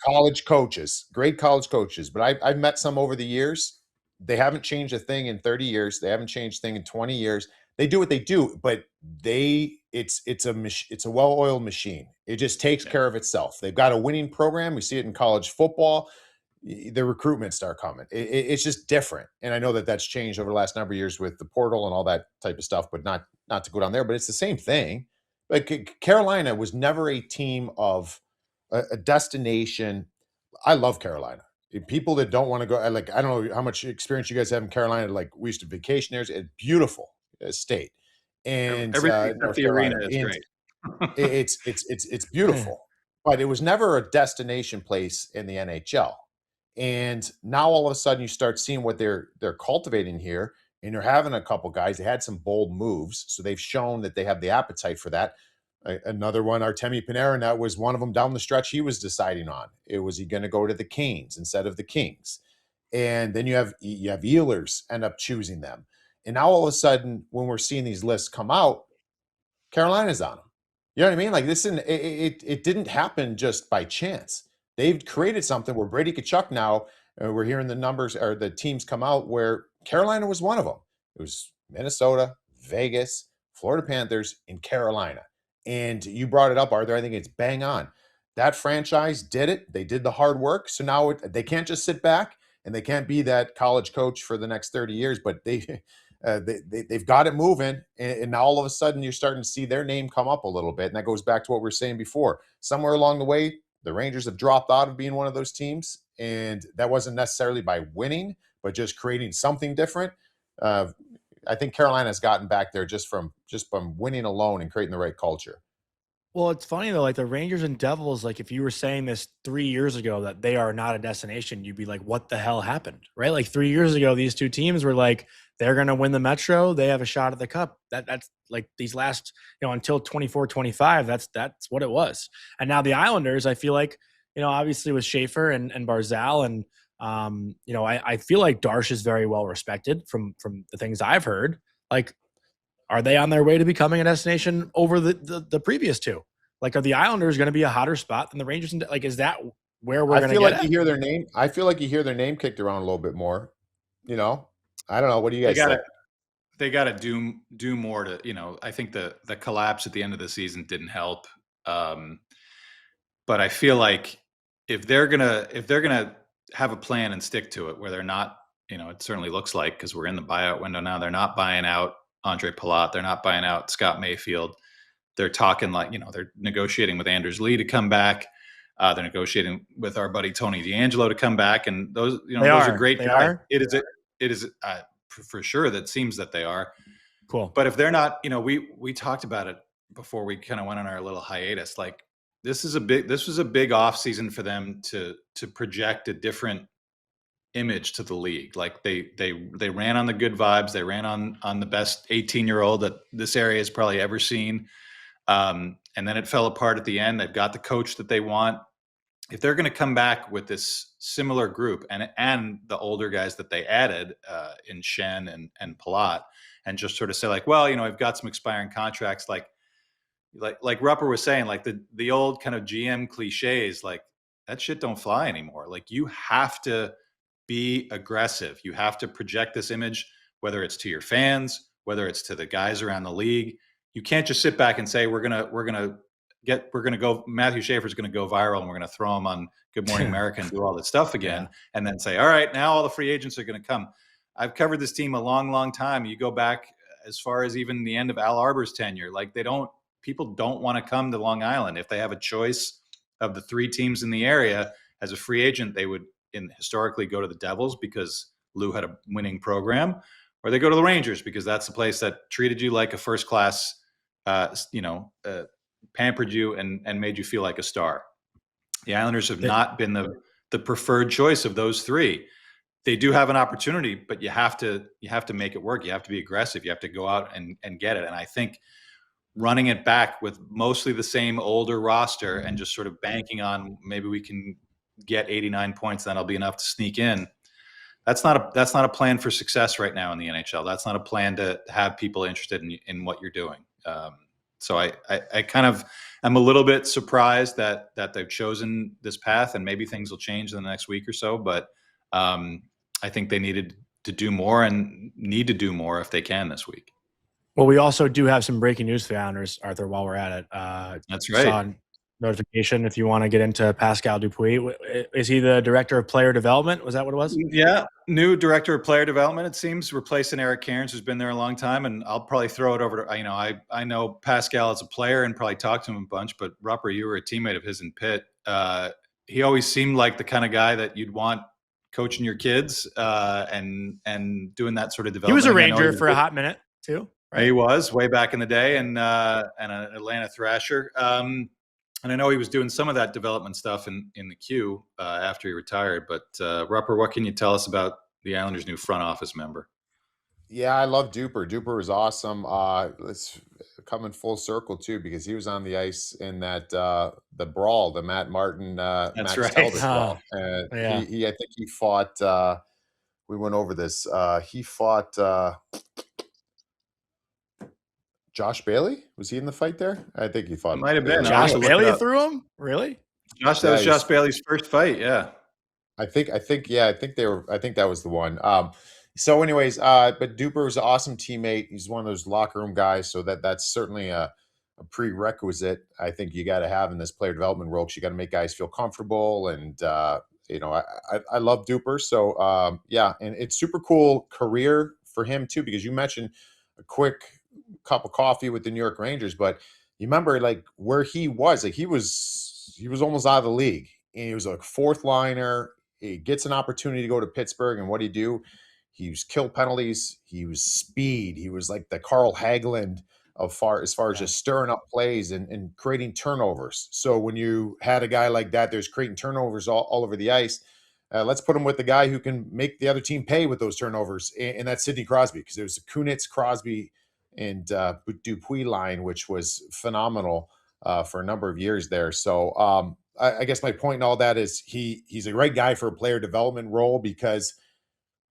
college coaches, but I've met some over the years. They haven't changed a thing in 30 years. They haven't changed a thing in 20 years. They do what they do, but it's a well-oiled machine. It just takes care of itself. They've got a winning program. We see it in college football. The recruitment start coming. It's just different. And I know that that's changed over the last number of years with the portal and all that type of stuff, but not to go down there, but it's the same thing. Like Carolina was never a team of a destination. I love Carolina. People that don't want to go, like, I don't know how much experience you guys have in Carolina. Like, we used to vacation there. It's a beautiful state. And everything except the arena is great. It's beautiful, but it was never a destination place in the NHL. And now all of a sudden you start seeing what they're cultivating here, and you're having a couple guys. They had some bold moves, so they've shown that they have the appetite for that. Another one, Artemi Panarin, that was one of them down the stretch he was deciding on. Was he going to go to the Canes instead of the Kings? And then you have Ehlers end up choosing them. And now all of a sudden, when we're seeing these lists come out, Carolina's on them. You know what I mean? Like this, it didn't happen just by chance. They've created something where Brady Tkachuk now, we're hearing the numbers or the teams come out where Carolina was one of them. It was Minnesota, Vegas, Florida Panthers, and Carolina. And you brought it up, Arthur. I think it's bang on. That franchise did it. They did the hard work. So now they can't just sit back and they can't be that college coach for the next 30 years, but they've got it moving. And now all of a sudden you're starting to see their name come up a little bit. And that goes back to what we were saying before. Somewhere along the way, the Rangers have dropped out of being one of those teams. And that wasn't necessarily by winning, but just creating something different. I think Carolina's gotten back there just from winning alone and creating the right culture. Well, it's funny though, like the Rangers and Devils, like if you were saying this 3 years ago that they are not a destination, you'd be like, what the hell happened? Right? Like 3 years ago, these two teams were like, they're gonna win the Metro, they have a shot at the cup. That's like these last, until 24, 25, that's what it was. And now the Islanders, I feel like, obviously with Schaefer and Barzal and I feel like Darsh is very well respected from the things I've heard. Like, are they on their way to becoming a destination over the previous two? Like, are the Islanders going to be a hotter spot than the Rangers? Like, is that where we're going to feel get like you hear their name. I feel like you hear their name kicked around a little bit more. I don't know. What do you guys think? They got to do more to, I think the collapse at the end of the season didn't help. But I feel like if they're gonna have a plan and stick to it, where they're not, it certainly looks like, because we're in the buyout window now, they're not buying out Andre Palat, they're not buying out Scott Mayfield. They're talking like, they're negotiating with Anders Lee to come back. They're negotiating with our buddy Tony DeAngelo to come back, and those, those are great guys. It is for sure. That seems that they are cool. But if they're not, we talked about it before we kind of went on our little hiatus. Like this was a big off season for them to project a different image to the league. Like they ran on the good vibes. They ran on the best 18-year-old that this area has probably ever seen. And then it fell apart at the end. They've got the coach that they want. If they're going to come back with this similar group and the older guys that they added in Shen and Palat, and just sort of say like, well, I've got some expiring contracts, like Rupper was saying, like the old kind of GM cliches, like that shit don't fly anymore. Like you have to be aggressive. You have to project this image, whether it's to your fans, whether it's to the guys around the league. You can't just sit back and say we're gonna go. Matthew Schaefer's gonna go viral, and we're gonna throw him on Good Morning America and do all this stuff again, and then say, all right, now all the free agents are gonna come. I've covered this team a long, long time. You go back as far as even the end of Al Arbor's tenure. Like people don't want to come to Long Island. If they have a choice of the three teams in the area as a free agent, they would historically go to the Devils because Lou had a winning program, or they go to the Rangers because that's the place that treated you like a first class, pampered you and made you feel like a star. The Islanders have not been the preferred choice of those three. They do have an opportunity, but you have to make it work. You have to be aggressive. You have to go out and get it. And I think running it back with mostly the same older roster and just sort of banking on maybe we can get 89 points, that'll be enough to sneak in. That's not a plan for success right now in the NHL. That's not a plan to have people interested in what you're doing. So I kind of am a little bit surprised that they've chosen this path, and maybe things will change in the next week or so. But I think they needed to do more and need to do more if they can this week. Well, we also do have some breaking news for the Islanders, Arthur, while we're at it. That's right. Saw notification if you want to get into Pascal Dupuis. Is he the director of player development? Was that what it was? Yeah, new director of player development, it seems, replacing Eric Cairns, who's been there a long time. And I'll probably throw it over to, I know Pascal as a player and probably talked to him a bunch, but Rupper, you were a teammate of his in Pitt. He always seemed like the kind of guy that you'd want coaching your kids and doing that sort of development. He was a Ranger for a hot minute too. Right? He was way back in the day, and an Atlanta Thrasher. And I know he was doing some of that development stuff in the Q after he retired. But Rupper, what can you tell us about the Islanders' new front office member? Yeah, I love Duper. Duper was awesome. Let's coming full circle too, because he was on the ice in that the brawl, the Matt Martin, Max Talbot brawl. Yeah. He I think he fought. We went over this. He fought. Josh Bailey? Was he in the fight there? I think he fought. It might have been. Josh Bailey threw him? Really? That was Josh Bailey's first fight. Yeah. I think that was the one. So anyways, but Duper was an awesome teammate. He's one of those locker room guys. So that's certainly a prerequisite I think you got to have in this player development role, because you got to make guys feel comfortable. And, I love Duper. So, and it's super cool career for him too, because you mentioned a quick cup of coffee with the New York Rangers, but you remember like where he was, like he was almost out of the league, and he was like fourth liner. He gets an opportunity to go to Pittsburgh, and what do? He was kill penalties. He was speed. He was like the Carl Hagelin as far as just stirring up plays and creating turnovers. So when you had a guy like that, there's creating turnovers all over the ice. Let's put him with the guy who can make the other team pay with those turnovers, and that's Sidney Crosby, because there was a Kunitz, Crosby, and Dupuis line, which was phenomenal for a number of years there. So I guess my point in all that is he's a great guy for a player development role, because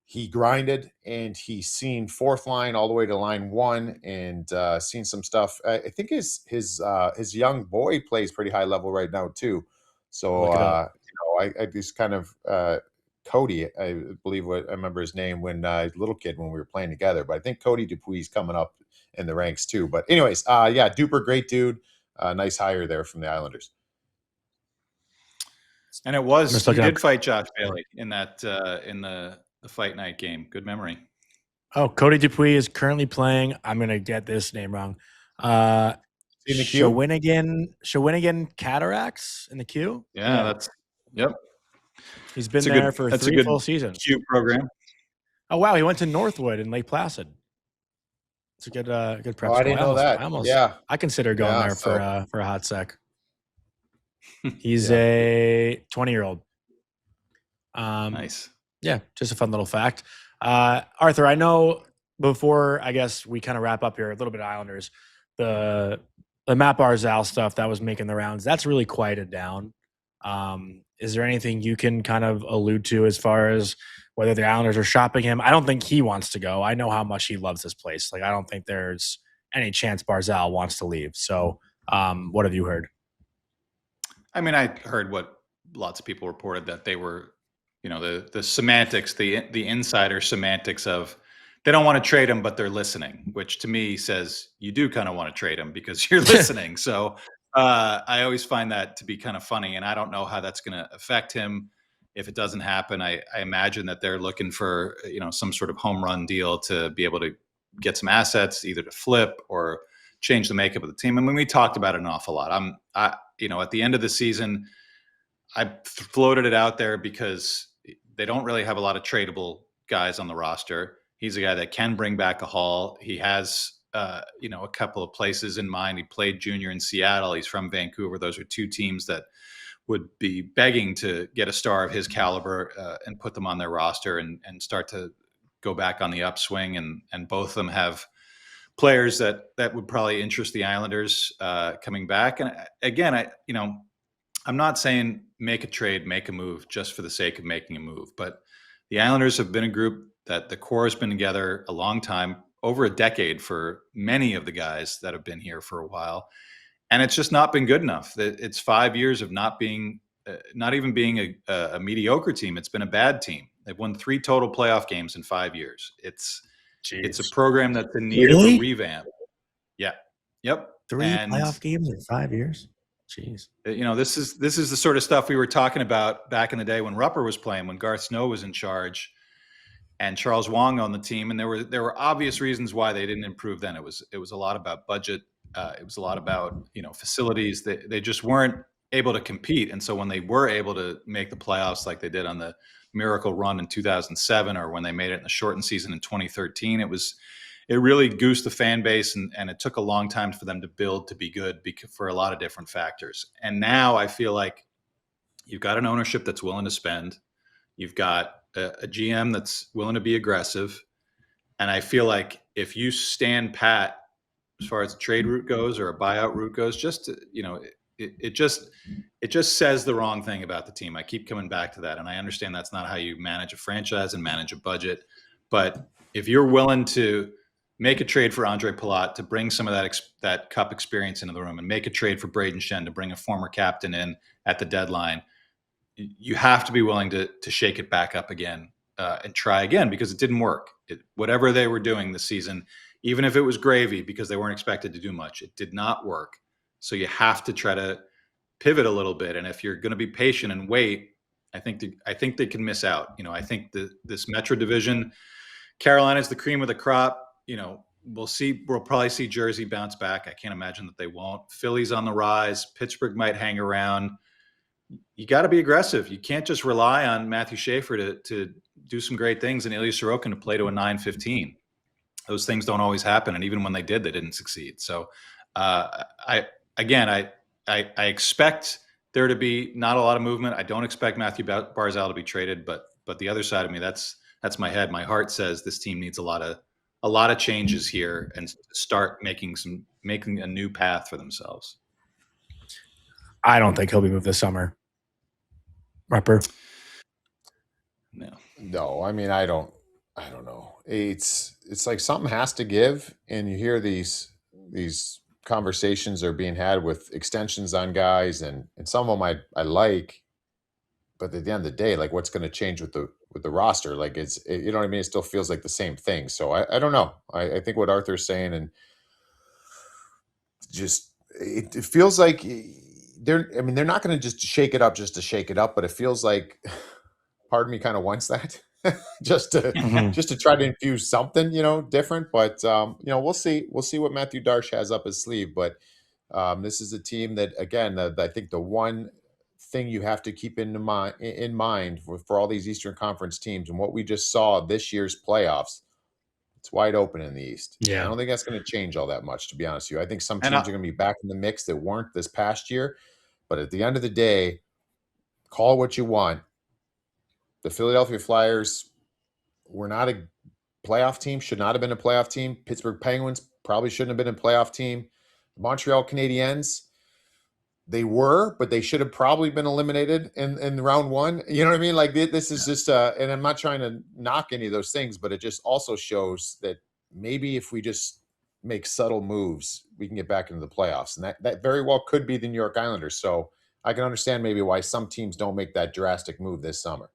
he grinded and he's seen fourth line all the way to line one, and seen some stuff. I think his young boy plays pretty high level right now too. So I just kind of Cody, I believe what I remember his name when little kid when we were playing together. But I think Cody Dupuis is coming up in the ranks too. But anyways, yeah, Duper, great dude. Nice hire there from the Islanders. And it was, he did fight Josh Bailey in that in the fight night game. Good memory. Oh, Cody Dupuis is currently playing. I'm gonna get this name wrong. Shawinigan Cataracts in the queue. Yeah, that's yep. He's been there for 3 full seasons. Q program. Oh wow, he went to Northwood in Lake Placid. It's a good prep. I didn't know that. I consider going there for a hot sec. He's a 20-year-old. Nice. Yeah, just a fun little fact. Arthur, I know before I guess we kind of wrap up here, a little bit of Islanders, the Matt Barzal stuff that was making the rounds, that's really quieted down. Is there anything you can kind of allude to as far as whether the Islanders are shopping him? I don't think he wants to go. I know how much he loves this place. Like, I don't think there's any chance Barzal wants to leave. So what have you heard? I mean, I heard what lots of people reported, that they were, the semantics, the insider semantics of they don't want to trade him, but they're listening, which to me says you do kind of want to trade him because you're listening. So I always find that to be kind of funny, and I don't know how that's going to affect him if it doesn't happen. I imagine that they're looking for, some sort of home run deal to be able to get some assets, either to flip or change the makeup of the team. I mean, we talked about it an awful lot. At the end of the season, I floated it out there because they don't really have a lot of tradable guys on the roster. He's a guy that can bring back a haul. He has, a couple of places in mind. He played junior in Seattle. He's from Vancouver. Those are two teams that would be begging to get a star of his caliber and put them on their roster and start to go back on the upswing. And both of them have players that would probably interest the Islanders coming back. And again, I'm not saying make a trade, make a move just for the sake of making a move, but the Islanders have been a group that the core has been together a long time, over a decade for many of the guys that have been here for a while. And it's just not been good enough. It's 5 years of not even being a mediocre team. It's been a bad team. They've won 3 total playoff games in 5 years. It's a program that's in need of a revamp. Yeah. Yep. 3 playoff games in 5 years. Jeez. This is the sort of stuff we were talking about back in the day when Rupper was playing, when Garth Snow was in charge and Charles Wong on the team. And there were obvious reasons why they didn't improve then. It was a lot about budget. It was a lot about, facilities. They just weren't able to compete. And so when they were able to make the playoffs like they did on the miracle run in 2007, or when they made it in the shortened season in 2013, it really goosed the fan base, and it took a long time for them to build to be good for a lot of different factors. And now I feel like you've got an ownership that's willing to spend. You've got a GM that's willing to be aggressive. And I feel like if you stand pat as far as the trade route goes or a buyout route goes, it just says the wrong thing about the team. I keep coming back to that. And I understand that's not how you manage a franchise and manage a budget. But if you're willing to make a trade for Andre Palat to bring some of that cup experience into the room, and make a trade for Braden Shen to bring a former captain in at the deadline, you have to be willing to shake it back up again and try again, because it didn't work. Whatever they were doing this season, even if it was gravy because they weren't expected to do much, it did not work. So you have to try to pivot a little bit. And if you're going to be patient and wait, I think they can miss out. I think this Metro division, Carolina's the cream of the crop. We'll probably see Jersey bounce back. I can't imagine that they won't. Philly's on the rise. Pittsburgh might hang around. You got to be aggressive. You can't just rely on Matthew Schaefer to do some great things, and Ilya Sorokin to play to a 9-15. Those things don't always happen, and even when they did, they didn't succeed. So, I expect there to be not a lot of movement. I don't expect Matthew Barzal to be traded, but the other side of me, that's my head. My heart says this team needs a lot of changes here and start making a new path for themselves. I don't think he'll be moved this summer. Rupper. No. I mean, I don't know. It's like something has to give, and you hear these conversations are being had with extensions on guys, and some of them I like, but at the end of the day, like, what's going to change with the roster? Like, you know what I mean? It still feels like the same thing. So I don't know. I think what Arthur's saying, and just it feels like they're not going to just shake it up just to shake it up, but it feels like part of me kind of wants that just to try to infuse something, different. But we'll see what Matthew Darsh has up his sleeve. But this is a team that, again, I think the one thing you have to keep in mind for all these Eastern Conference teams, and what we just saw this year's playoffs, it's wide open in the East. Yeah. I don't think that's going to change all that much, to be honest with you. I think some teams are going to be back in the mix that weren't this past year. But at the end of the day, call it what you want. The Philadelphia Flyers were not a playoff team, should not have been a playoff team. Pittsburgh Penguins probably shouldn't have been a playoff team. Montreal Canadiens, they were, but they should have probably been eliminated in round one. You know what I mean? Like, this is just, and I'm not trying to knock any of those things, but it just also shows that maybe if we just make subtle moves, we can get back into the playoffs. And that very well could be the New York Islanders. So I can understand maybe why some teams don't make that drastic move this summer.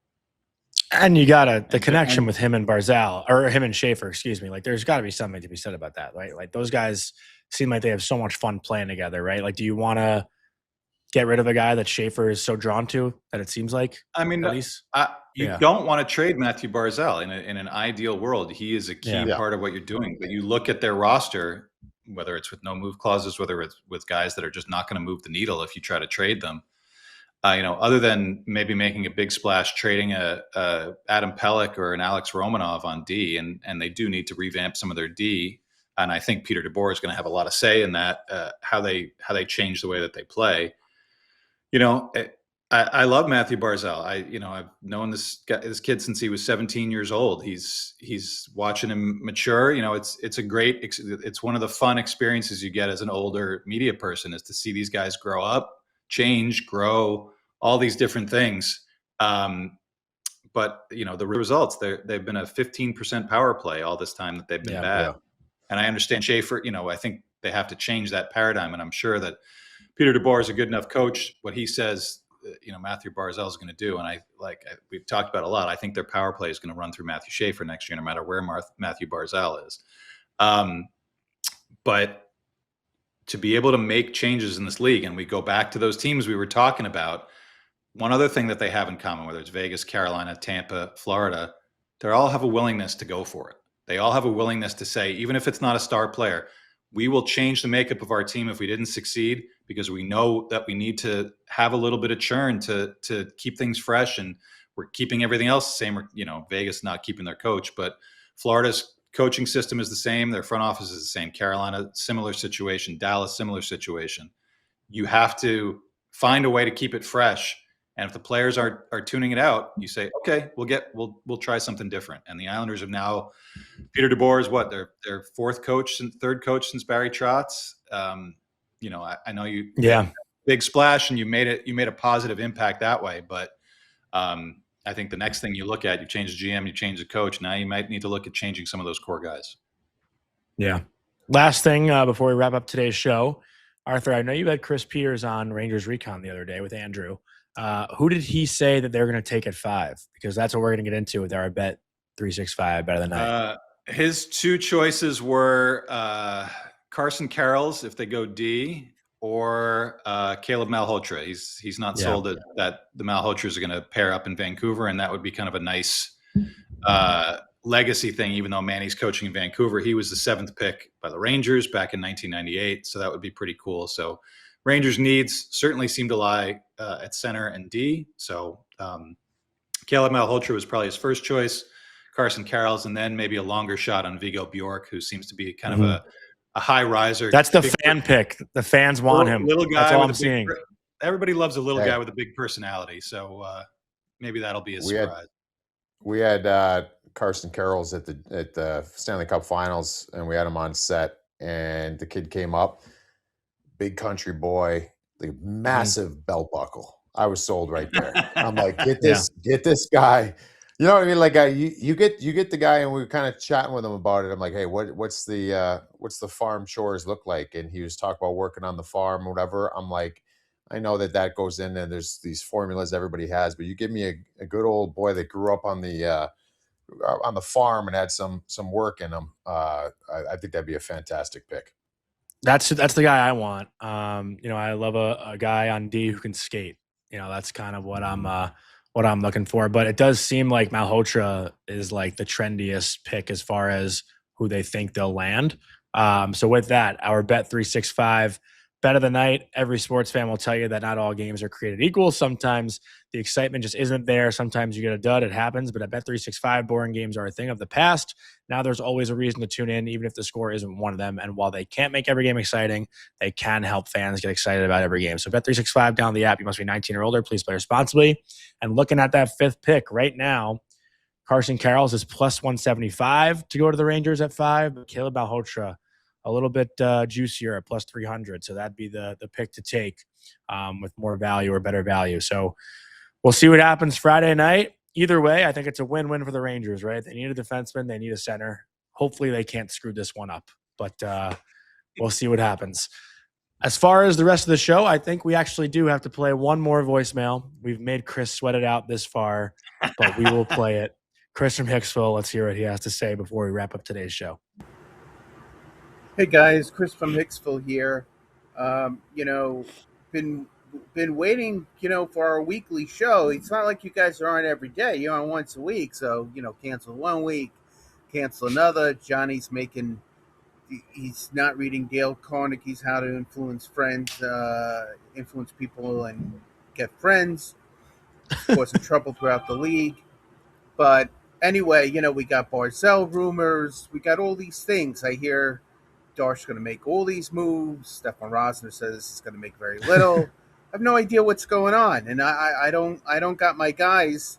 And you got the connection with him and Barzal, or him and Schaefer, excuse me. Like, there's got to be something to be said about that, right? Like, those guys seem like they have so much fun playing together, right? Like, do you want to get rid of a guy that Schaefer is so drawn to that it seems like? I mean, at least you don't want to trade Matthew Barzal in an ideal world. He is a key part of what you're doing. But you look at their roster, whether it's with no move clauses, whether it's with guys that are just not going to move the needle if you try to trade them. Other than maybe making a big splash, trading a Adam Pelech or an Alex Romanov on D, and they do need to revamp some of their D. And I think Peter DeBoer is going to have a lot of say in that, how they change the way that they play. I love Matthew Barzal. I've known this kid since he was 17 years old. He's watching him mature. It's one of the fun experiences you get as an older media person, is to see these guys grow up, change, grow, all these different things. But the results, they've been a 15% power play all this time that they've been bad. Yeah. And I understand Schaefer, I think they have to change that paradigm. And I'm sure that Peter DeBoer is a good enough coach. What he says, Matthew Barzal is going to do. And we've talked about a lot. I think their power play is going to run through Matthew Schaefer next year, no matter where Matthew Barzal is. But to be able to make changes in this league, and we go back to those teams we were talking about, one other thing that they have in common, whether it's Vegas, Carolina, Tampa, Florida, they all have a willingness to go for it. They all have a willingness to say, even if it's not a star player, we will change the makeup of our team if we didn't succeed, because we know that we need to have a little bit of churn to keep things fresh, and we're keeping everything else the same. Vegas not keeping their coach, but Florida's coaching system is the same. Their front office is the same. Carolina, similar situation. Dallas, similar situation. You have to find a way to keep it fresh. And if the players are tuning it out, you say, okay, we'll try something different. And the Islanders have now, Peter DeBoer is their fourth coach and third coach since Barry Trotz. I know you big splash, and you made a positive impact that way. But I think the next thing you look at, you change the GM, you change the coach. Now you might need to look at changing some of those core guys. Yeah. Last thing before we wrap up today's show, Arthur, I know you had Chris Peters on Rangers Recon the other day with Andrew. Who did he say that they're going to take at 5? Because that's what we're going to get into with our bet 365 better than night. His two choices were Carson Carrolls if they go D, or Caleb Malhotra. He's not sold that the Malhotras are going to pair up in Vancouver, and that would be kind of a nice legacy thing. Even though Manny's coaching in Vancouver, he was the 7th pick by the Rangers back in 1998, so that would be pretty cool. So Rangers' needs certainly seem to lie at center and D. So Caleb Malhotra was probably his first choice. Carson Carroll's, and then maybe a longer shot on Vigo Bjork, who seems to be kind of a high riser. That's the fan pick. The fans want him. Little guy. That's all with I'm seeing. Everybody loves a little guy with a big personality. So maybe that'll be a surprise. We had Carson Carroll's at the Stanley Cup Finals, and we had him on set. And the kid came up, big country boy, the massive belt buckle. I was sold right there. I'm like, get this guy. You know what I mean? Like you get the guy, and we were kind of chatting with him about it. I'm like, hey, what's the farm chores look like? And he was talking about working on the farm, or whatever. I'm like, I know that goes in, and there's these formulas everybody has, but you give me a good old boy that grew up on the farm and had some work in him. I think that'd be a fantastic pick. That's the guy I want. I love a guy on D who can skate. That's kind of what I'm looking for. But it does seem like Malhotra is like the trendiest pick as far as who they think they'll land. So with that, our Bet365 bet of the night. Every sports fan will tell you that not all games are created equal. Sometimes the excitement just isn't there. Sometimes you get a dud. It happens. But at Bet365, boring games are a thing of the past. Now there's always a reason to tune in, even if the score isn't one of them. And while they can't make every game exciting, they can help fans get excited about every game. So Bet365, down the app. You must be 19 or older. Please play responsibly. And looking at that fifth pick right now, Carson Carroll's is plus 175 to go to the Rangers at 5. But Caleb Malhotra, a little bit juicier at plus 300. So that'd be the pick to take with more value or better value. So we'll see what happens Friday night. Either way, I think it's a win-win for the Rangers, right? They need a defenseman. They need a center. Hopefully they can't screw this one up. But we'll see what happens. As far as the rest of the show, I think we actually do have to play one more voicemail. We've made Chris sweat it out this far, but we will play it. Chris from Hicksville, let's hear what he has to say before we wrap up today's show. Hey guys, Chris from Hicksville here. Been waiting, for our weekly show. It's not like you guys are on every day. You're on once a week. So, cancel 1 week, cancel another. Johnny's he's not reading Dale Carnegie's How to Influence Friends, Influence People and Get Friends. Causing trouble throughout the league. But anyway, we got Barzell rumors. We got all these things. I hear Darsh's going to make all these moves. Stefan Rosner says he's going to make very little. I have no idea what's going on, and I don't got my guys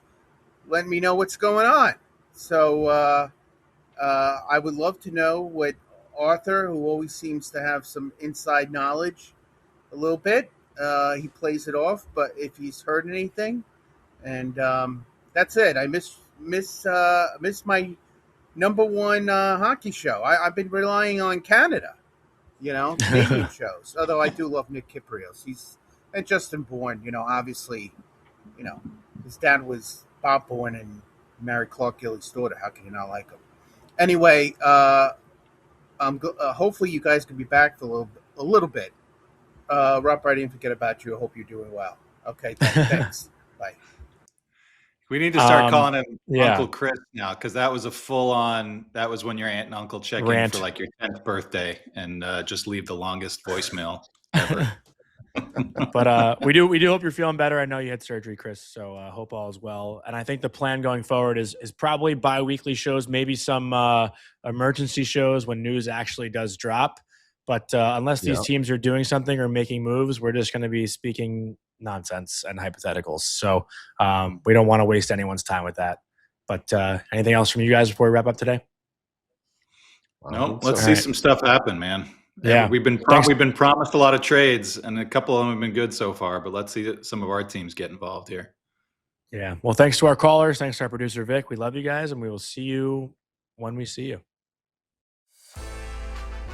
letting me know what's going on. So I would love to know what Arthur, who always seems to have some inside knowledge, a little bit. He plays it off, but if he's heard anything, and that's it. I miss my number one hockey show. I've been relying on Canada, Canadian shows. Although I do love Nick Kypreos. And Justin Bourne, obviously, his dad was Bob Bourne and married Clark Gillies' daughter. How can you not like him? Anyway, hopefully you guys can be back for a little bit. Rob, I didn't forget about you. I hope you're doing well. Okay, thanks. Bye. We need to start calling him Uncle Chris now, because that was that was when your aunt and uncle check in for like your 10th birthday and just leave the longest voicemail ever. But we do hope you're feeling better. I know you had surgery, Chris, so hope all is well. And I think the plan going forward is probably bi-weekly shows, maybe some emergency shows when news actually does drop. But unless these teams are doing something or making moves, we're just going to be speaking nonsense and hypotheticals. So we don't want to waste anyone's time with that. But anything else from you guys before we wrap up today? No, let's see some stuff happen, man. Yeah, we've been promised a lot of trades, and a couple of them have been good so far. But let's see some of our teams get involved here. Yeah. Well, thanks to our callers. Thanks to our producer, Vic. We love you guys, and we will see you when we see you.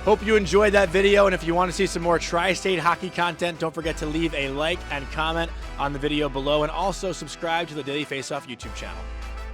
Hope you enjoyed that video, and if you want to see some more Tri-State hockey content, don't forget to leave a like and comment on the video below, and also subscribe to the Daily Faceoff YouTube channel.